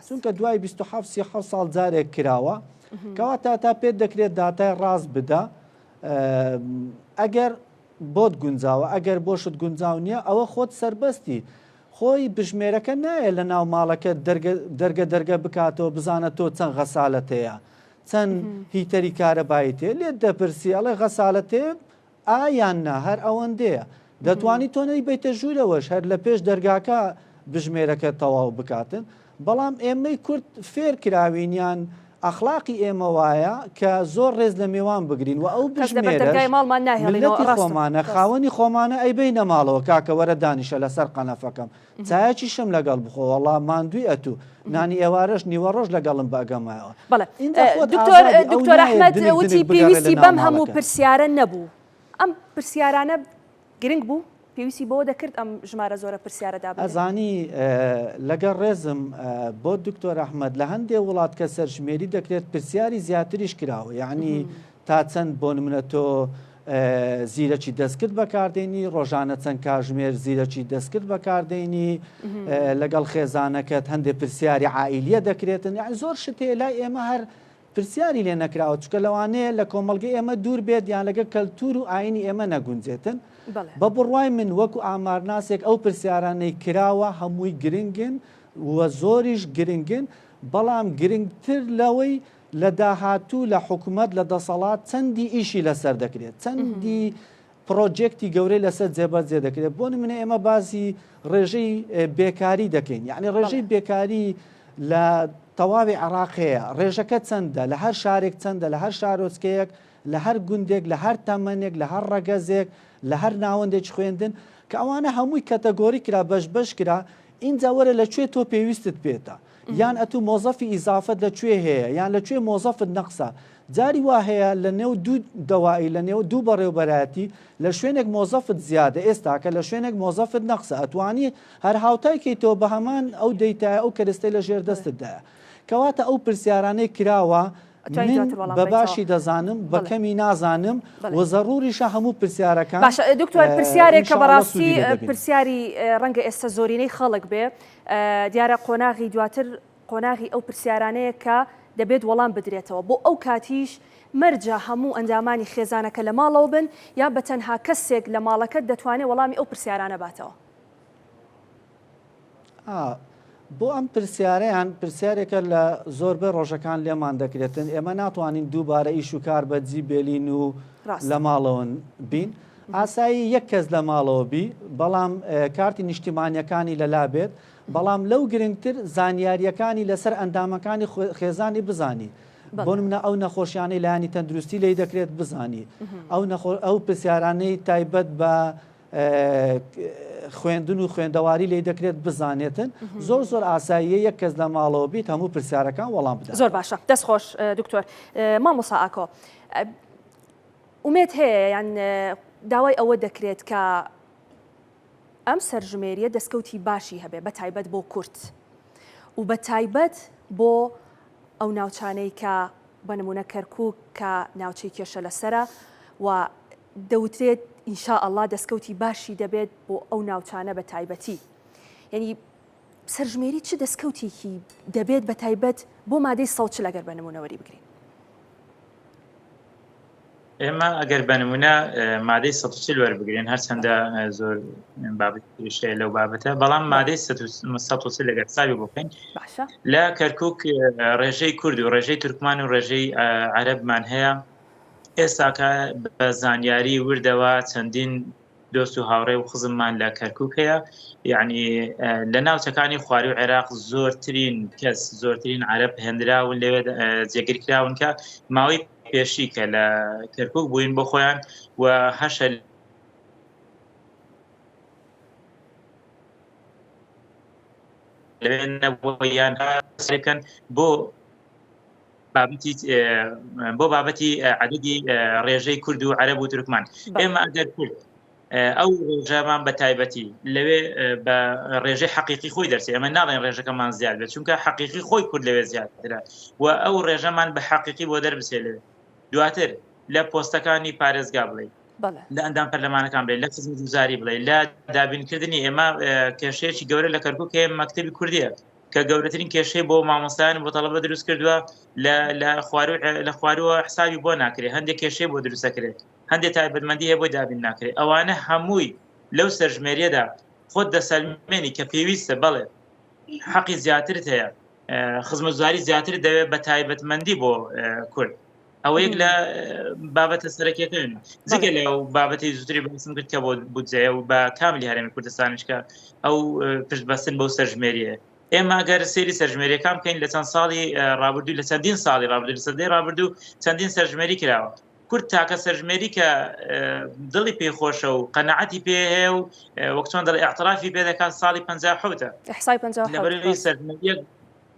چونکە دوای 27 ساڵ جارێک کراوە کەواتە تا پێت دەکرێت داتای ڕاست بدە ئەگەر بۆت گونجاوە ئەگەر بۆشت گونجاو نییە ئەوە خۆت سربەستی خۆی بژمێرەکە نایە لە ناو ماڵەکە دەرگە بکاتەوە بزانە تۆ چەند غەسالەت هەیە چەند هیتەری کارەبایی تێ لێت دەپرسی ئەڵێ غەسالەتێ ئایان نا هەر ئەوەندەیە دەتوانی تۆنەی بیتە ژوورەوەش هەر لە پێش دەرگاکە بژمێرەکە تەواو بکاتن بەڵام ئێمەی کورد فێر کراوینیان ئەخلاقی ئێمە وایە کە زۆر ڕێز لە میێوان بگرین و ئەو بژمێرەی خۆمانە خاوەنی خۆمانە ئەیبەی نەماڵەوە کاکە وەرە دانیشە لەسەر قەنەفەکەم چایەکی شم لەگەڵ بخۆ وەڵام ماندووی ئەتوو نانی ئێوارەش نیوە ڕۆژ لەگەڵم بەگەمایەوە. دکتۆر ئەحمەد وتی پێویستی بەم هەموو پرسیارە نەبوو ئەم پرسیارانە گرنگ بوو پێویستی بۆ دەکرد ئەم ژمارە زۆرە پرسیارە دابێت. ئەزانی لەگەڵ ڕێزم بۆ دکتۆر ئەحمەد لە هەندێک وڵات کە سەرژمێری دەکرێت پرسیاری زیاتریش کراوە یعنی تا چەند بۆ نمونە تۆ زیرەکی دەستکرد بەکاردێنی ڕۆژانە چەند کاژمێر زیرەکی دەستکرد بەکاردێنی لەگەڵ خێزانەکەت هەندێک پرسیاری عائیلیە دەکرێتن یعنی زۆر شتێ لای ئێمە هەر پرسیاری لێ نەکراوە چکە لەوانەیە لە کۆمەڵگەی ئێمە دوور بێت یان لەگە کەلتور و ئاینی ئێمە نەگونجێتن بە بڕوای من وەکو ئامارناسێک ئەو پرسیارانەی کراوە هەمووی گرنگن وە زۆریش گرنگن بەڵام گرنگتر لەوەی لە داهاتوو لە حکوومەت لە دەسەڵات چەندی ئیشی لەسەر دەکرێت چەندی پرۆجێکتی گەورەی لەسەر جێبەجێ دەکرێت بۆ نمونە ئێمە باسی ڕێژەی بێکاری دەکەین یعنی ڕێژەی بێکاری لە تەواوی عێراقەیە ڕێژەکە چەندە لە هەر شارێک چەندە لە هەر شارۆچکەیەک لە هەر گوندێک لە هەر تەمەنێک لە هەر ڕەگەزێک لە هەر ناوەندێک خوێندن کە ئەوانە هەمووی کەتەگۆری کرا بەش کرا اینجا وەرە لەکوێ تۆ پێویستت پێێتە یان ئەتوو مۆزەفی ئیزافەت لەکوێ هەیە یان لەکوێ مۆزەفت نەقسە جاری وا هەیە لە نێو دوو دەوائی لە نێو دوو بەڕێوبەرایەتی لە شوێنێک مۆزەفت زیادە ئێستا کە لە شوێنێک مۆزەفت نەقسە ئەتوانی هەر هاوتایکەیتەوە بە هەمان ئەو دەیتایە ئەو کەرستەی لە ژێر دەستتدایە کەواتە ئەو پرسیارانەی کراوە من بە باشی دەزانم بە کەمی نازانم و زەڕوریشە هەموو پرسیارەکان دکتۆر پرسیارێک کە بەڕاستی پرسیاری ڕەنگە ئێستا زۆرینەی خەڵک بێ دیارە قۆناغی دواتر قۆناغی ئەو پرسیارانەیە کە دەبێت وەڵام بدرێتەوە بۆ ئەو کاتیش مەرجە هەموو ئەنجامانی خێزانەکە لە ماڵەوە بن یا بە تەنها کەسێک لە ماڵەکەت دەتوانێت وەڵامی ئەو پرسیارانە باتەوە. بۆ ئەم پرسیارەیان پرسیارێکە لە زۆربەی ڕۆژەکان لێمان دەکرێتن ئێمە ناتوانین دووبارە ئیش و کار بەجی بێلین و لە ماڵەوە بین ئاسایی یەک کەس لە ماڵەوە بی بەڵام کارتی نیشتیمانیەکانی لەلا بێت بەڵام لەو گرنگتر زانیاریەکانی لەسەر ئەندامەکانی خێزانی بزانی بۆ منە ئەو نەخۆشیانەی لایانی تەندروستی لی دەکرێت بزانی ئەو پرسیارانەی تایبەت بە خوێندن و خوێندەواری لی دەکرێت بزانێتن زۆر ئاساییە یەک کەس لە ماڵەوە بیت هەموو پرسیارەکان وەڵام بدات. زۆر باشە دەست خۆش دکتۆر مامۆستا ئاکۆ ئومێد هەیە یان داوای ئەوە دەکرێت کە ئەم سەرژمێریە دەستکەوتی باشی هەبێ بە تایبەت بۆ کورد و بە تایبەت بۆ ئەو ناوچانەی کە بە نمونە کەرکووک کە ناوچەی کێشە لەسرە و دەوترێت ئینشاء الله دەستکەوتی باشی دەبێت بۆ ئەو ناوچانە بە تایبەتی یعنی سەرژمێری چ دەستکەوتێکی دەبێت بە تایبەت بۆ مادەی سەڵ لەگەر بە نمونەوەری بگرین. ئێمە ئەگەر بە نمونە مادەی 140 وەربگرین هەرچەندە زۆر بابەتشەیە لەو بابەتە بەڵام مادەی 140 لەگەر ساوی بکەین لە کەرکووک ڕێژەی کورد و ڕێژەی تورکمان و ڕێژەی عەرەبمان هەیە ئێستاکە بە زانیاری وردەوە چەندین دۆست و هاوڕێ و خزممان لە کەرکووک هەیە یعنی لە ناوچەکانی خواروی و عێراق زۆرترین کەس زۆرترین عەرەب هێنراون لەوێ جێگیرکراون کە ماوەی پێشی کە لە کەرکووک بووین بۆ خۆیان و هەشە لەوێنەوەیان سەرکەن بۆ بابەتی عەدەدی ڕێژەی کورد و عەرەب و تورکمان ئێمە ئەگەر کورد ئەو ڕێژەمان بە تایبەتی لەوێ بە ڕێژەی حەقیقی خۆی دەرسێ ئەمە ناڵێن ڕێژەکەمان زیاد بێت چونکە حەقیقی خۆی کورد لەوێ زیاترە و ئەو ڕێژەمان بە حەقیقی بۆ دەربسێ لەوێ دواتر لە پۆستەکانی پارێزگا بڵێ لە ئەندام پەرلەمانەکان بڵێ لە خزمەتگوزاری بڵێ لە دابینکردنی ئێمە کێشەیەکی گەورە لە کەرکووک هەیە مەکتەبی کوردیە کە گەورەترین کێشەی بۆ مامۆستایان بۆ تەڵەبە دروست کردووە لە خوارووە حسابی بۆ ناکرێت هەندێک کێشەی بۆ دروستەکرێت هەندێک تایبەتمەندی هەیە بۆ دابین ناکرێت ئەوانە هەمووی لەو سەرژمێریەدا خۆت دەسەلمێنی کە پێویستە بڵێ حەقی زیاترت هەیە خزمەتگوزاری زیاتر دەوێت بە تایبەتمەندی بۆ کورد ئەوە یەک لە بابەتە سەرەکیەکەن جگە لەو بابەتی زووتری باسم کرد کە بۆ بودجێ و بە کاملی هەرێمی کوردستانیشکە ئەو پشتبەستن بەو سەرژمێریە ئێمە ئەگەر سێری سەرژمێریەکان بکەین لە چەند ساڵی ڕابردوو لە چەندین ساڵی ڕابردوو لە سەدەی ڕابردوو چەندین سەرژمێری کراوە کورد تاکە سەرژمێری کە دڵی پێخۆشە و قەنەعەتی پێ هەیە و وەک چۆن دەڵێ ئاعترافی پێ دەکات ساڵی 57 ئەحسای 57 لەبەرەوەی سەرژمێریەک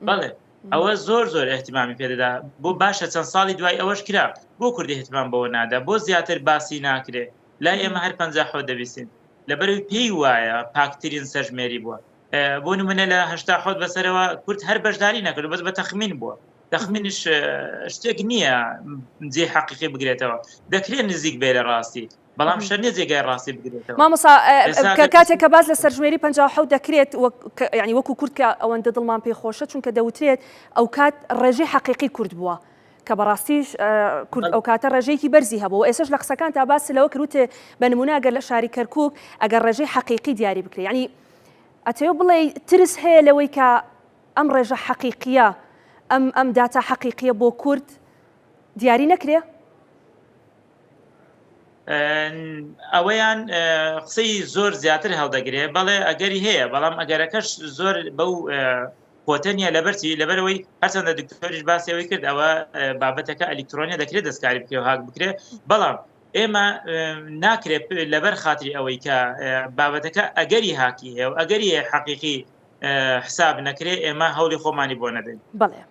بەڵێ ئەوە زۆر احتیمامی پێدەدا بۆ باشە چەند ساڵی دوای ئەوەش کرا بۆ کوردی احتیمام بەوە نادا بۆ زیاتر باسی ناکرێ لای ئێمە هەر 57 دەبیستین لەبەرەوەی پێی وایە پاکترین سەرژمێری بووە بۆ نمونە لە 87 بەسەرەوە کورد هەر بەشداری نەکرد بەس بە تەخمین بووە تەخمینش شتێک نییە جێ حەقیقی بگرێتەوە دەکرێت نزیک بێ لە ڕاستی بەڵام شەر نیە جێگای ڕاستی بگرێتەوە مامۆستا کاتێک کە باز لە سەرژمێری 57 دەکرێت ینی وەکو کورد کە ئەوەندە دڵمان پێخۆشە چونکە دەوترێت ئەو کات ڕێژەی حەقیقی کورد بووە کە بەڕاستیش کورد ئەو کاتە ڕێژەیەکی بەرزی هەبوو ئێسش لە قسەکان تا باس لەوە کروتێ بە نمونە ئەگەر لە شاری کەرکووک ئەگەر ڕێژەی حەقیقی دیاری بکرێت ینی ئەتەوە بڵێ ترس هەیە لەوەی کە ئەم ڕێژە حەقیقیە ئەم داتا حەقیقیە بۆ کورد دیاری نەکرێ ئەوەیان قسەی زۆر زیاتر هەڵدەگرێ بەڵێ ئەگەری هەیە بەڵام ئەگەرەکەش زۆر بەو کۆتەنیە لەبەرچی لەبەرەوەی هەرچەندە دکتۆریش باسیەوەی کرد ئەوە بابەتەکە ئەلیکترۆنیە دەکرێت دەستکاری بکرێ و هاک بکرێ بەڵام ئێمە ناکرێت لەبەر خاتری ئەوەی کە بابەتەکە ئەگەری هاکی هەیە و ئەگەری حەقیقی حساب نەکرێ ئێمە هەوڵی خۆمانی بۆ نەدەین بەڵێ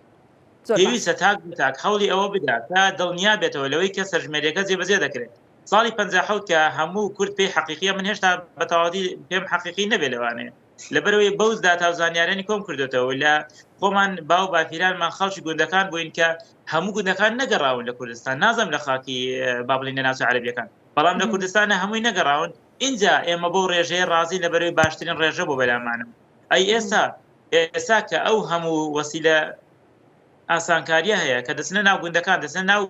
پێویستە تاک هەوڵی ئەوە بدات تا دڵنیا بێتەوە لەوەی کە سەرژمێریەکە جێبەجێ دەکرێت ساڵی 57 کە هەموو کورد پێی حەقیقیە من هێشتا بەتەواوی پێم حەقیقی نەبێ لەوانەیە لەبەرەوەی بەوز داتا و زانیارانی کۆم کردوێتەوە لە خۆمان باو بافیرانمان خەڵکی گوندەکان بووین کە هەموو گوندەکان نەگەڕاون لە کوردستان نازم لە خاکی با بڵین لە ناوچە عەرەبیەکان بەڵام لە کوردستانە هەمووی نەگەڕاون اینجا ئێمە بۆ ڕێژەیە ڕازی لەبەرەوەی باشترین ڕێژە بۆ بەلامانم ئەی ئێستا کە ئەو هەموو وەسیلە ئاسانکاریە هەیە کە دەچنە ناو گوندەکان دەچنە ناو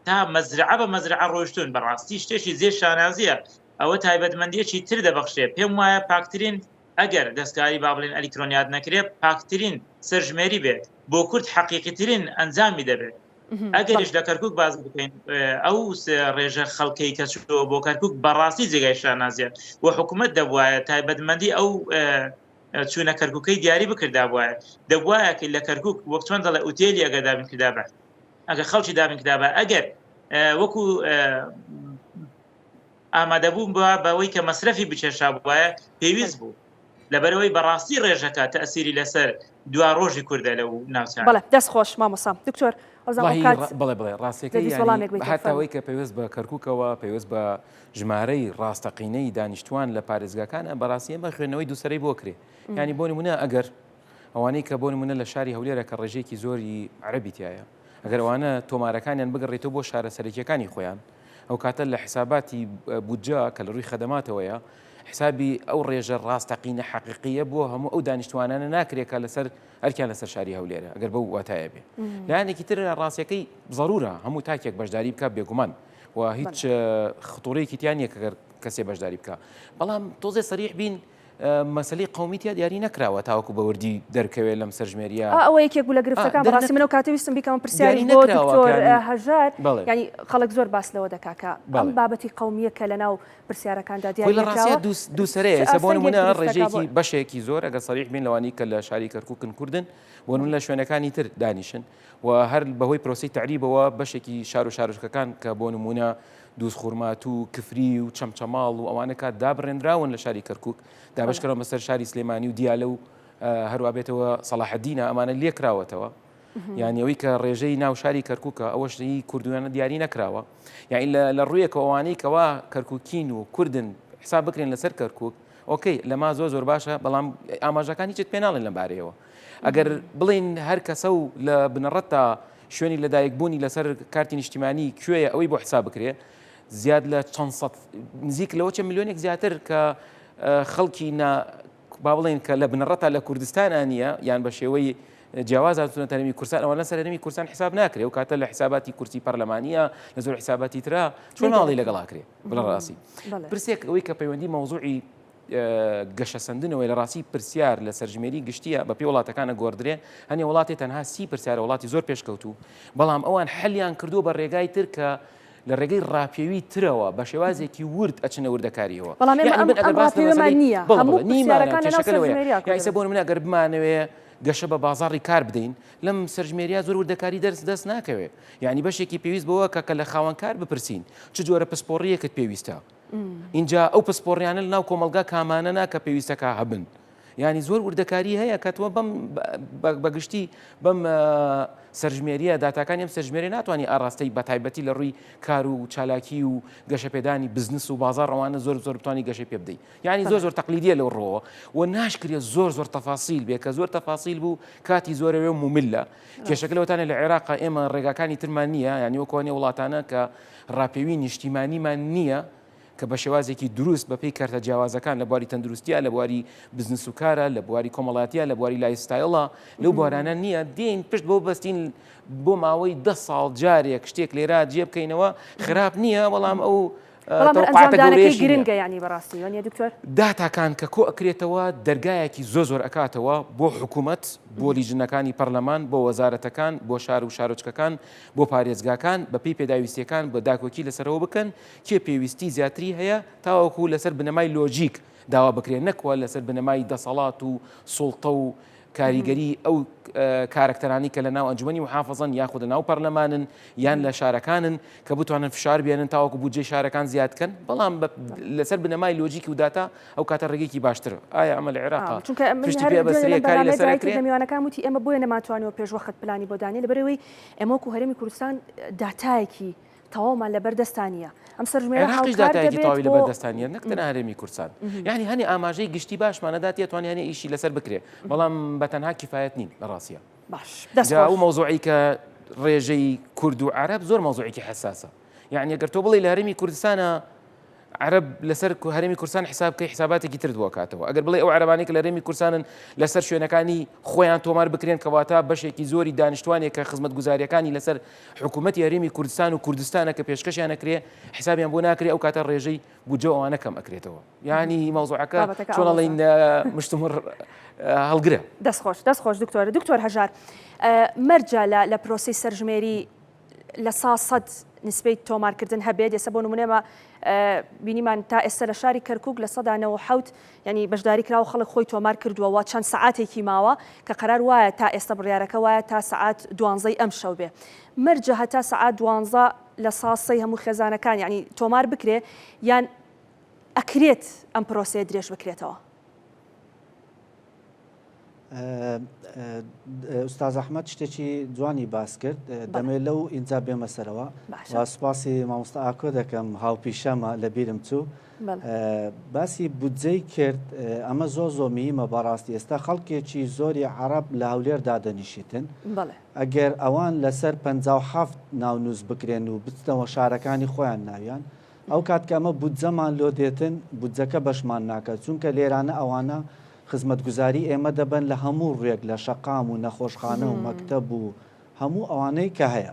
تا مەزرعە بە مەزرعە ڕۆیشتون بەڕاستی شتێکی زێر شانازیە ئەوە تایبەتمەندیەکی تر دەبەخشێ پێم وایە پاکترین ئەگەر دەستکاری با بڵێن ئەلیکترۆنیات نەکرێت پاکترین سەرژمێری بێت بۆ کورد حەقیقیترین ئەنجامی دەبێت ئەگەریش لە کەرکووک باز بکەین ئەو ڕێژە خەڵکەی کە چووە بۆ کەرکووک بەڕاستی جێگای شانازیە و حکوومەت دەبوایە تایبەتمەندی ئەو چوونە کەرکووکەی دیاری بکردا بواە دەبواە کە لە کەرکووک وەک چۆن دەڵێ ئوتێلی ئەگە دابین کردابە ئەگە خەڵکی دابین کردابە ئەگەر وەکو ئامادەبووم بووە بەوەی کە مەسرەفی بچێشا بواە پێویست بوو لەبەرەوەی بەڕاستی ڕێژەکە تەئسیری لەسەر دوا ڕۆژی کوردە لەو ناوچان بەڵێ دەست خۆش مامۆستا دکتۆر بڵێ ڕاستیەکەی هەتاوەی کە پێویست بە کەرکووکەوە پێویست بە ژمارەی ڕاستەقینەی دانیشتوان لە پارێزگاکان بەڕاستی ئەمە خوێندنەوەی دووسەرەی بۆ کرێ ینی بۆ نمونە ئەگەر ئەوانەی کە بۆ نمونە لە شاری هەولێرە کە ڕێژەیەکی زۆری عەرەبی تایە ئەگەر ئەوانە تۆمارەکانیان بگەڕێتەوە بۆ شارە سەرەکیەکانی خۆیان ئەو کاتە لە حساباتی بودجە کە لە ڕووی خەدەماتەوەیە حسابی ئەو ڕێژە ڕاستەقینە حەقیقیە بۆ هەموو ئەو دانیشتوانانە ناکرێتە لەسەر ئەرکیان لەسەر شاری هەولێرە ئەگەر بەو واتایە بێ لایەنێکی تر ڕاستیەکەی ضرورە هەموو تاکێک بەشداری بکە بێگومان و هیچ خطوڕەیەکی تیان نیە کە کەسێ بەشداری بکە بەڵام تۆزێ سەریح بین مەسەلەی قەومیتە دیاری نەکراوە تاوەکو بەوردی دەرکەوێت لەم سەرژمێریە ئەوە یەکێک بوو لە گرفتەکان بەڕاستی منەوە کاتێ ویستم بیکەم پرسیاری بۆ دکتۆر هەژار ینی خەڵک زۆر باس لەوە دەکا کە ئەم بابەتی قەومیە کە لەناو پرسیارەکاندا دیاری نەکراوە دووسەرەیە بۆ نمونە ڕێژەیەکی بەشێکی زۆر ئەگەر سەریح بین لەوانی کە لە شاری کەرکووکن کوردن بۆ نمونە لە شوێنەکانی تر دانیشن و هەر بەهۆی پرۆسی تعریبەوە بەشێکی شار و شارۆچکەکان کە بۆ نمونە دووس خوورمات و کفری و چەمچەماڵ و ئەوانە کات دابڕێنراون لە شاری کەرکووک دابشکەرەوە مەسەر شاری سلێمانی و دیالە و هەروە بێتەوە سەلاحەدینە ئەمانە لێکراوەتەوە یعنی ئەوەی کە ڕێژەی ناو شاری کەرکووکە ئەوەشی کوردوانە دیاری نەکراوە یعنی لە ڕوویەکە ئەوانەی کەوا کەرکووکین و کوردن حساب بکرێن لەسەر کەرکووک ئۆکەی لەما زۆر باشە بەڵام ئاماژەکانی چت پێ ناڵێن لەم بارەیەوە ئەگەر بڵین هەر کەسە و لە بنەڕەتە شوێنی لەدایکبوونی لەسەر کارتی نیشتیمانی کوێیە ئەوەی بۆ حساب بکرێ زیاد لە چەند سەد نزیک لەوە چەند میلیۆنێک زیاتر کە خەڵکی با بڵێن کە لە بنەڕەتە لە کوردستانە نییە یان بە شێوەی جیاواز هاتوونە تەرمی کورسان ئەوە لە سەرەرمی کورسان حساب ناکرێ و کاتە لە حساباتی کورسی پەرلەمانیە لە زۆر حساباتی ترا چۆن ماڵی لەگەڵاکرێ بڵە ڕاستی پرسێک ئەوەی کە پەیوەندی مەوزوعی گەشەسەندنەوەی لە ڕاستی پرسیار لە سەرژمێری گشتیە بە پێی وڵاتەکانە گۆڕدرێ هەنێ وڵاتی تەنها 30 پرسیارە وڵاتی زۆر پێشکەوتو بەڵام ئەوان حەلیان کردو بە ڕێگای تر کە لە ڕێگەی ڕاپێوی ترەوە بە شێوازێکی ورد ئەچنە وردەکاریەوە یاسە بۆ منە گەر بمانەوێ گەشە بە بازاڕی کار بدەین لەم سەرژمێریە زۆر وردەکاری دەست ناکەوێت یعنی بەشێکی پێویست بەوە کە لە خاوەنکار بپرسین چ جۆرە پسپۆڕیەکت پێویستە اینجا ئەو پسپۆڕیانە لە ناو کۆمەلگا کامانەنا کە پێویستەکە هەبن ینی زۆر وردەکاری هەیە کە تۆ بەگشتی بەم سەرژمێریە داتاکانی ئەم سەرژمێری ناتوانانی ئاڕاستەی بە تایبەتی لە ڕووی کار و چالاکی و گەشەپێدانی بزنس و بازار ڕەوانە زۆر بتوانانی گەشەی پێ بدەیت ینی زۆر تەقلیدیە لەو ڕۆوە و ناشکرێت زۆر تەفاسیل بێ کە زۆر تەفاسیل بوو کاتی زۆرەوێ مملە کێشەکە لەوەتانە لە عێراق ئێمە ڕێگاکانی ترمان نییە ینی وەکوانێ وڵاتانە کە ڕاپێوی نیشتیمانیمان نییە کە بە شێوازێکی دروست بەپێی کارتە جیاوازەکان لە بواری تەندروستیە لە بواری بزنس و کارە لە بواری کۆمەڵاتیە لە بواری لایفستایڵە لەو بوارانە نییە دێن پشت بۆ بەستین بۆ ماوەی 10 ساڵ جارێک شتێک لێرا جێ بکەینەوە خراپ نییە بەڵام ئەو گرنگە ینی بەڕاستی وانە دکتۆر داتاکان کە کۆ ئەکرێتەوە دەرگایەکی زۆر ئەکاتەوە بۆ حکوومەت بۆ لیژنەکانی پەرلەمان بۆ وەزارەتەکان بۆ شار و شارۆچکەکان بۆ پارێزگاکان بەپێی پێداویستیەکان بە داکۆکی لەسەرەوە بکەن کێ پێویستی زیاتری هەیە تاوەکو لەسەر بنەمای لۆجیک داوا بکرێن نەکوە لەسەر بنەمای دەسەڵات و سوڵتە و کاریگەری ئەو کارکتەرانی کە لە ناو ئەنجومەنی محافەزەن یاخود لە ناو پەرلەمانن یان لە شارەکانن کە بتوانن فشار بێنن تاوەکو بودجەی شارەکان زیادکەن بەڵام لەسەر بنەمای لۆجیکی و داتا ئەو کاتە ڕێگەیەکی باشترە ئایا ئەمە لە عێراق میوانەکان وتی ئێمە بۆیە نەماتوانەوە پێشوەخت پلانی بۆ دانی لەبەرەوەی ئێمە وەکو هەرێمی کوردستان داتایەکی تەواومان لەبەردەستانیە ئەم سەرژمێرە داتایەکی تەواوی لەبەردەستانیە نەک تەنها هەرێمی کوردستان یعنی هەنێ ئاماژەی گشتی باشمانەدات توانیانە ئیشی لەسەر بکرێ بەڵام بەتەنها کیفایەت نین لە ڕاستیە باش ئەو مەوزوعی کە ڕێژەی کورد و عەرەب زۆر مەوزوعێکی حساسە یعنی ئەگەر تۆ بڵێ لە هەرێمی کوردستانە عرب لەسەر هەرێمی کوردستان حسابکەی حساباتێکی تر دۆکاتەوە ئەگەر بڵێ ئەو عەرەبانەی کە لە هەرێمی کوردستانن لەسەر شوێنەکانی خۆیان تۆمار بکرێن کەواتە بەشێکی زۆری دانیشتوانێک کە خزمەتگوزاریەکانی لەسەر حکوومەتی هەرێمی کوردستان و کوردستانە کە پێشکەشیان نەکرێ حسابیان بۆ ناکرێ ئەو کاتە ڕێژەی بودجە ئەوانە کەم ئەکرێتەوە یعنی مەوزوعەکە چۆن ئەڵێن مشتومڕ هەڵگرە دەستخۆش دکتۆر هەژار مەرجە لە پرۆسی سەرژمێری لە 100 نسبەی تۆمارکردن هەبێت ئێستا بۆ نمونەمە بینیمان تا ئێستا لە شاری کەرکووک لە 100 ینی بەشداری کراوە خەڵک خۆی تۆمار کردووەوە چەند سعاتێکی ماوە کە قەرار وایە تا ئێستا بڕیارەکە وایە تا سعات 12 ئەم شەو بێ مەرجە هەتا سعات 12 لە ساسەی هەموو خێزانەکان ینی تۆمار بکرێ یان ئەکرێت ئەم پرۆسەیە درێژ بکرێتەوە ئوستاز ئەحمەد شتێکی جوانی باس کرد دەمێت لەو ئینجا بێمە سەرەوە و سوپاسی مامۆستا ئاکۆ دەکەم هاوپیشەمە لە بیرم چوو باسی بودجەی کرد ئەمە زۆر میمە بەڕاستی ئێستا خەڵکێکی زۆری عەرەب لە هەولێردا دەنیشیتن ئەگەر ئەوان لەسەر 57 ناونووس بکرێن و بچنەوە شارەکانی خۆیان ناویان ئەو کاتکە ئەمە بودجەمان لۆ دێتن بودجەکە بەشمان ناکات چونکە لێرانە ئەوانە خزمەتگوزاری ئێمە دەبن لە هەموو ڕێک لە شەقام و نەخۆشخانە و مەکتەب و هەموو ئەوانەی کە هەیە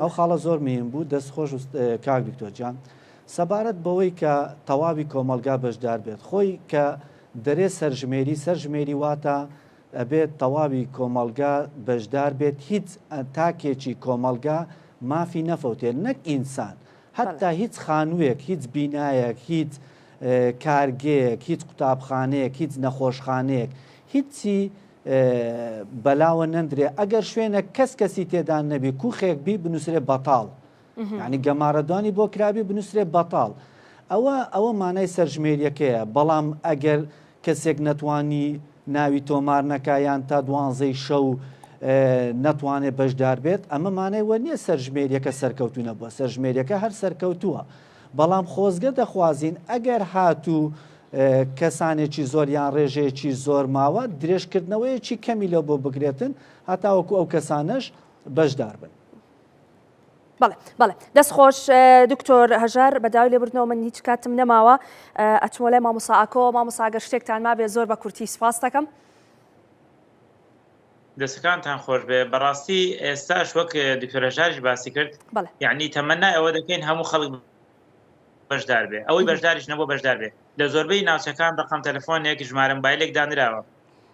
ئەو خاڵە زۆر مهم بوو دەستخۆش کاک دکتۆرجان سەبارەت بەوەی کە تەواوی کۆمەلگا بەشدار بێت خۆی کە دەرێ سەرژمێری واتە ئەبێت تەواوی کۆمەلگا بەشدار بێت هیچ تاکێکی کۆمەلگا مافی نەفەوتێت نەک ئینسان حتا هیچ خانوویەک هیچ بینایەک هیچ کارگەیەک هیچ قوتابخانەیەک هیچ نەخۆشخانەیەک هیچی بەلاوە نەندرێ ئەگەر شوێنە کەسی تێدان نەبی کوخێک بی بنووسێ بەتاڵ یعنی گەمارەدانی بۆ کرابی بنووسێ بەتاڵ ئەوە مانای سەرژمێریەکەیە بەڵام ئەگەر کەسێک نەتوانی ناوی تۆمار نەکایان تا 12 شەو نەتوانێت بەشدار بێت ئەمە مانای وە نییە سەرژمێریەکە سەرکەوتو نەبووە سەرژمێریەکە هەر سەرکەوتووە بەڵام خۆزگە دەخوازیین ئەگەر هاتوو کەسانێکی زۆریان ڕێژەیەکی زۆر ماوە درێژکردنەوەیەکی کەمی لە بۆ بگرێتن هەتاوەکو ئەو کەسانەش بەشدار بن. بەڵێ دەستخۆش دکتۆر هەژار بەداوای لێبوردنەوە من هیچ کاتم نەماوە ئەچمۆ لای مامۆستا ئاکۆ مامۆستا ئەگەر شتێکتان ما بێ زۆر بە کورتی سپاس دەکەم. دەستەکانتان خۆش بێ بەڕاستی ئێستاش وەک دکتۆر هەژاریش باسی کرد یعنی تەمەنای ئەوە دەکەین هەموو خەڵک بەشدار بێ ئەوەی بەشداریش نەبوو بەشدار بێ لە زۆربەی ناوچەکان ڕقم تەلەفۆنێک ژمارە مۆبایلێک دانراوە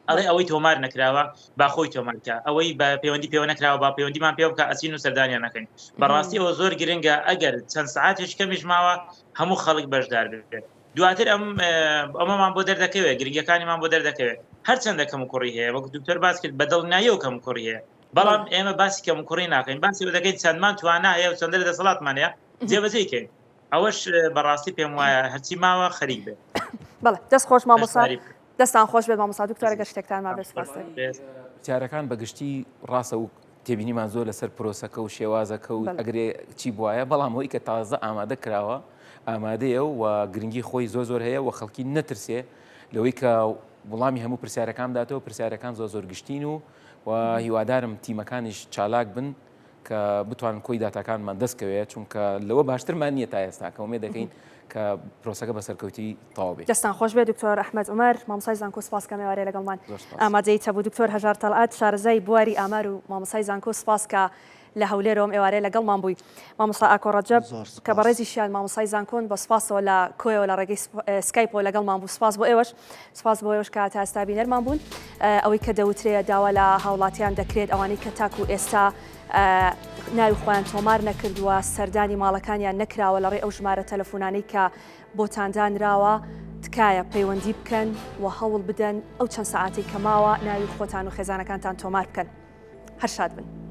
ئەڵێ ئەوەی تۆمار نەکراوە با خۆی تۆمارکە ئەوەی بە پەیوەندی پێوە نەکراوە با پەیوەندیمان پێ بکە ئەچین و سەردانیان نەکەین بەڕاستی ئەوە زۆر گرنگە ئەگەر چەند سعاتێک کەمیش ماوە هەموو خەڵک بەشدار بێت دواتر ئەمەمان بۆ دەردەکەوێت گرنگەکانیمان بۆ دەردەکەوێت هەرچەندە کەم و کوڕی هەیە وەک دکتۆر باس کرد بەدڵنیایی و کەم و کوڕی هەیە بەڵام ئێمە باسی کەم و کوڕی ناکەین باسی دەکەین چەندمان توانە هەیە و چەندە دەسەڵاتمان هەیە جێبەجێکەین ئەوەش بەڕاستی پێم وایە هەرچی ماوە خەریک بێت بەڵێ دەست خۆش مامۆستا دەستان خۆش بێت مامۆستا دکتۆرە گە شتێکتانمان بێت سپاس پرسیارەکان بەگشتی ڕاستە و تێبینیمان زۆر لەسەر پرۆسەکە و شێوازەکە و ئەگرێ چی بواە بەڵام ئەوەی کە تازە ئامادە کراوە ئامادەیە و گرنگی خۆی زۆر هەیە و خەڵکی نەترسێ لەوەی کە وڵامی هەموو پرسیارەکان داتەوە پرسیارەکان زۆر گشتین و هیوادارم تیمەکانیش چالاک بن کە بتوانن کۆی داتاکانمان دەستکەوێت چونکە لەوە باشترمان نییە تا ئێستا کە ومێ دەکەین کە پرۆسەکە بەسەرکەوتی تەواو بێت. دەستان خۆش بێت دکتۆر ئەحمەد عومەر مامۆستای زانکۆ سپاس کە میوارەیە لەگەڵمان ئامادەیت هەبوو دکتۆر هەژار تەڵعات شارەزای بواری ئامار و مامۆستای زانکۆ سپاس کە لە هەولێرەوەم ئێوارەیە لەگەڵمان بووی مامۆستا ئاکۆڕەجەب کە بەڕێزیشیان مامۆستای زانکۆن بە سپاسەوە لە کۆیەوە لە ڕێگەی سکایپەوە لەگەڵمان بوو سپاس بۆ ئێوەش سپاس بۆ ئێوەش کە تا ئێستا بینەرمان بوون ئەوەی کە دەوترێ داوا لە هاوڵاتیان دەکرێت ئەوانەی کە تاکو ئێستا ناوی خۆیان تۆمار نەکردووە سەردانی ماڵەکانیان نەکراوە لە ڕێ ئەو ژمارە تەلەفۆنانەی کە بۆتاندانراوە تکایە پەیوەندی بکەن و هەوڵ بدەن ئەو چەند سەعاتی کە ماوە ناوی خۆتان و خێزانەکانتان تۆمار بکەن هەر شاد بن.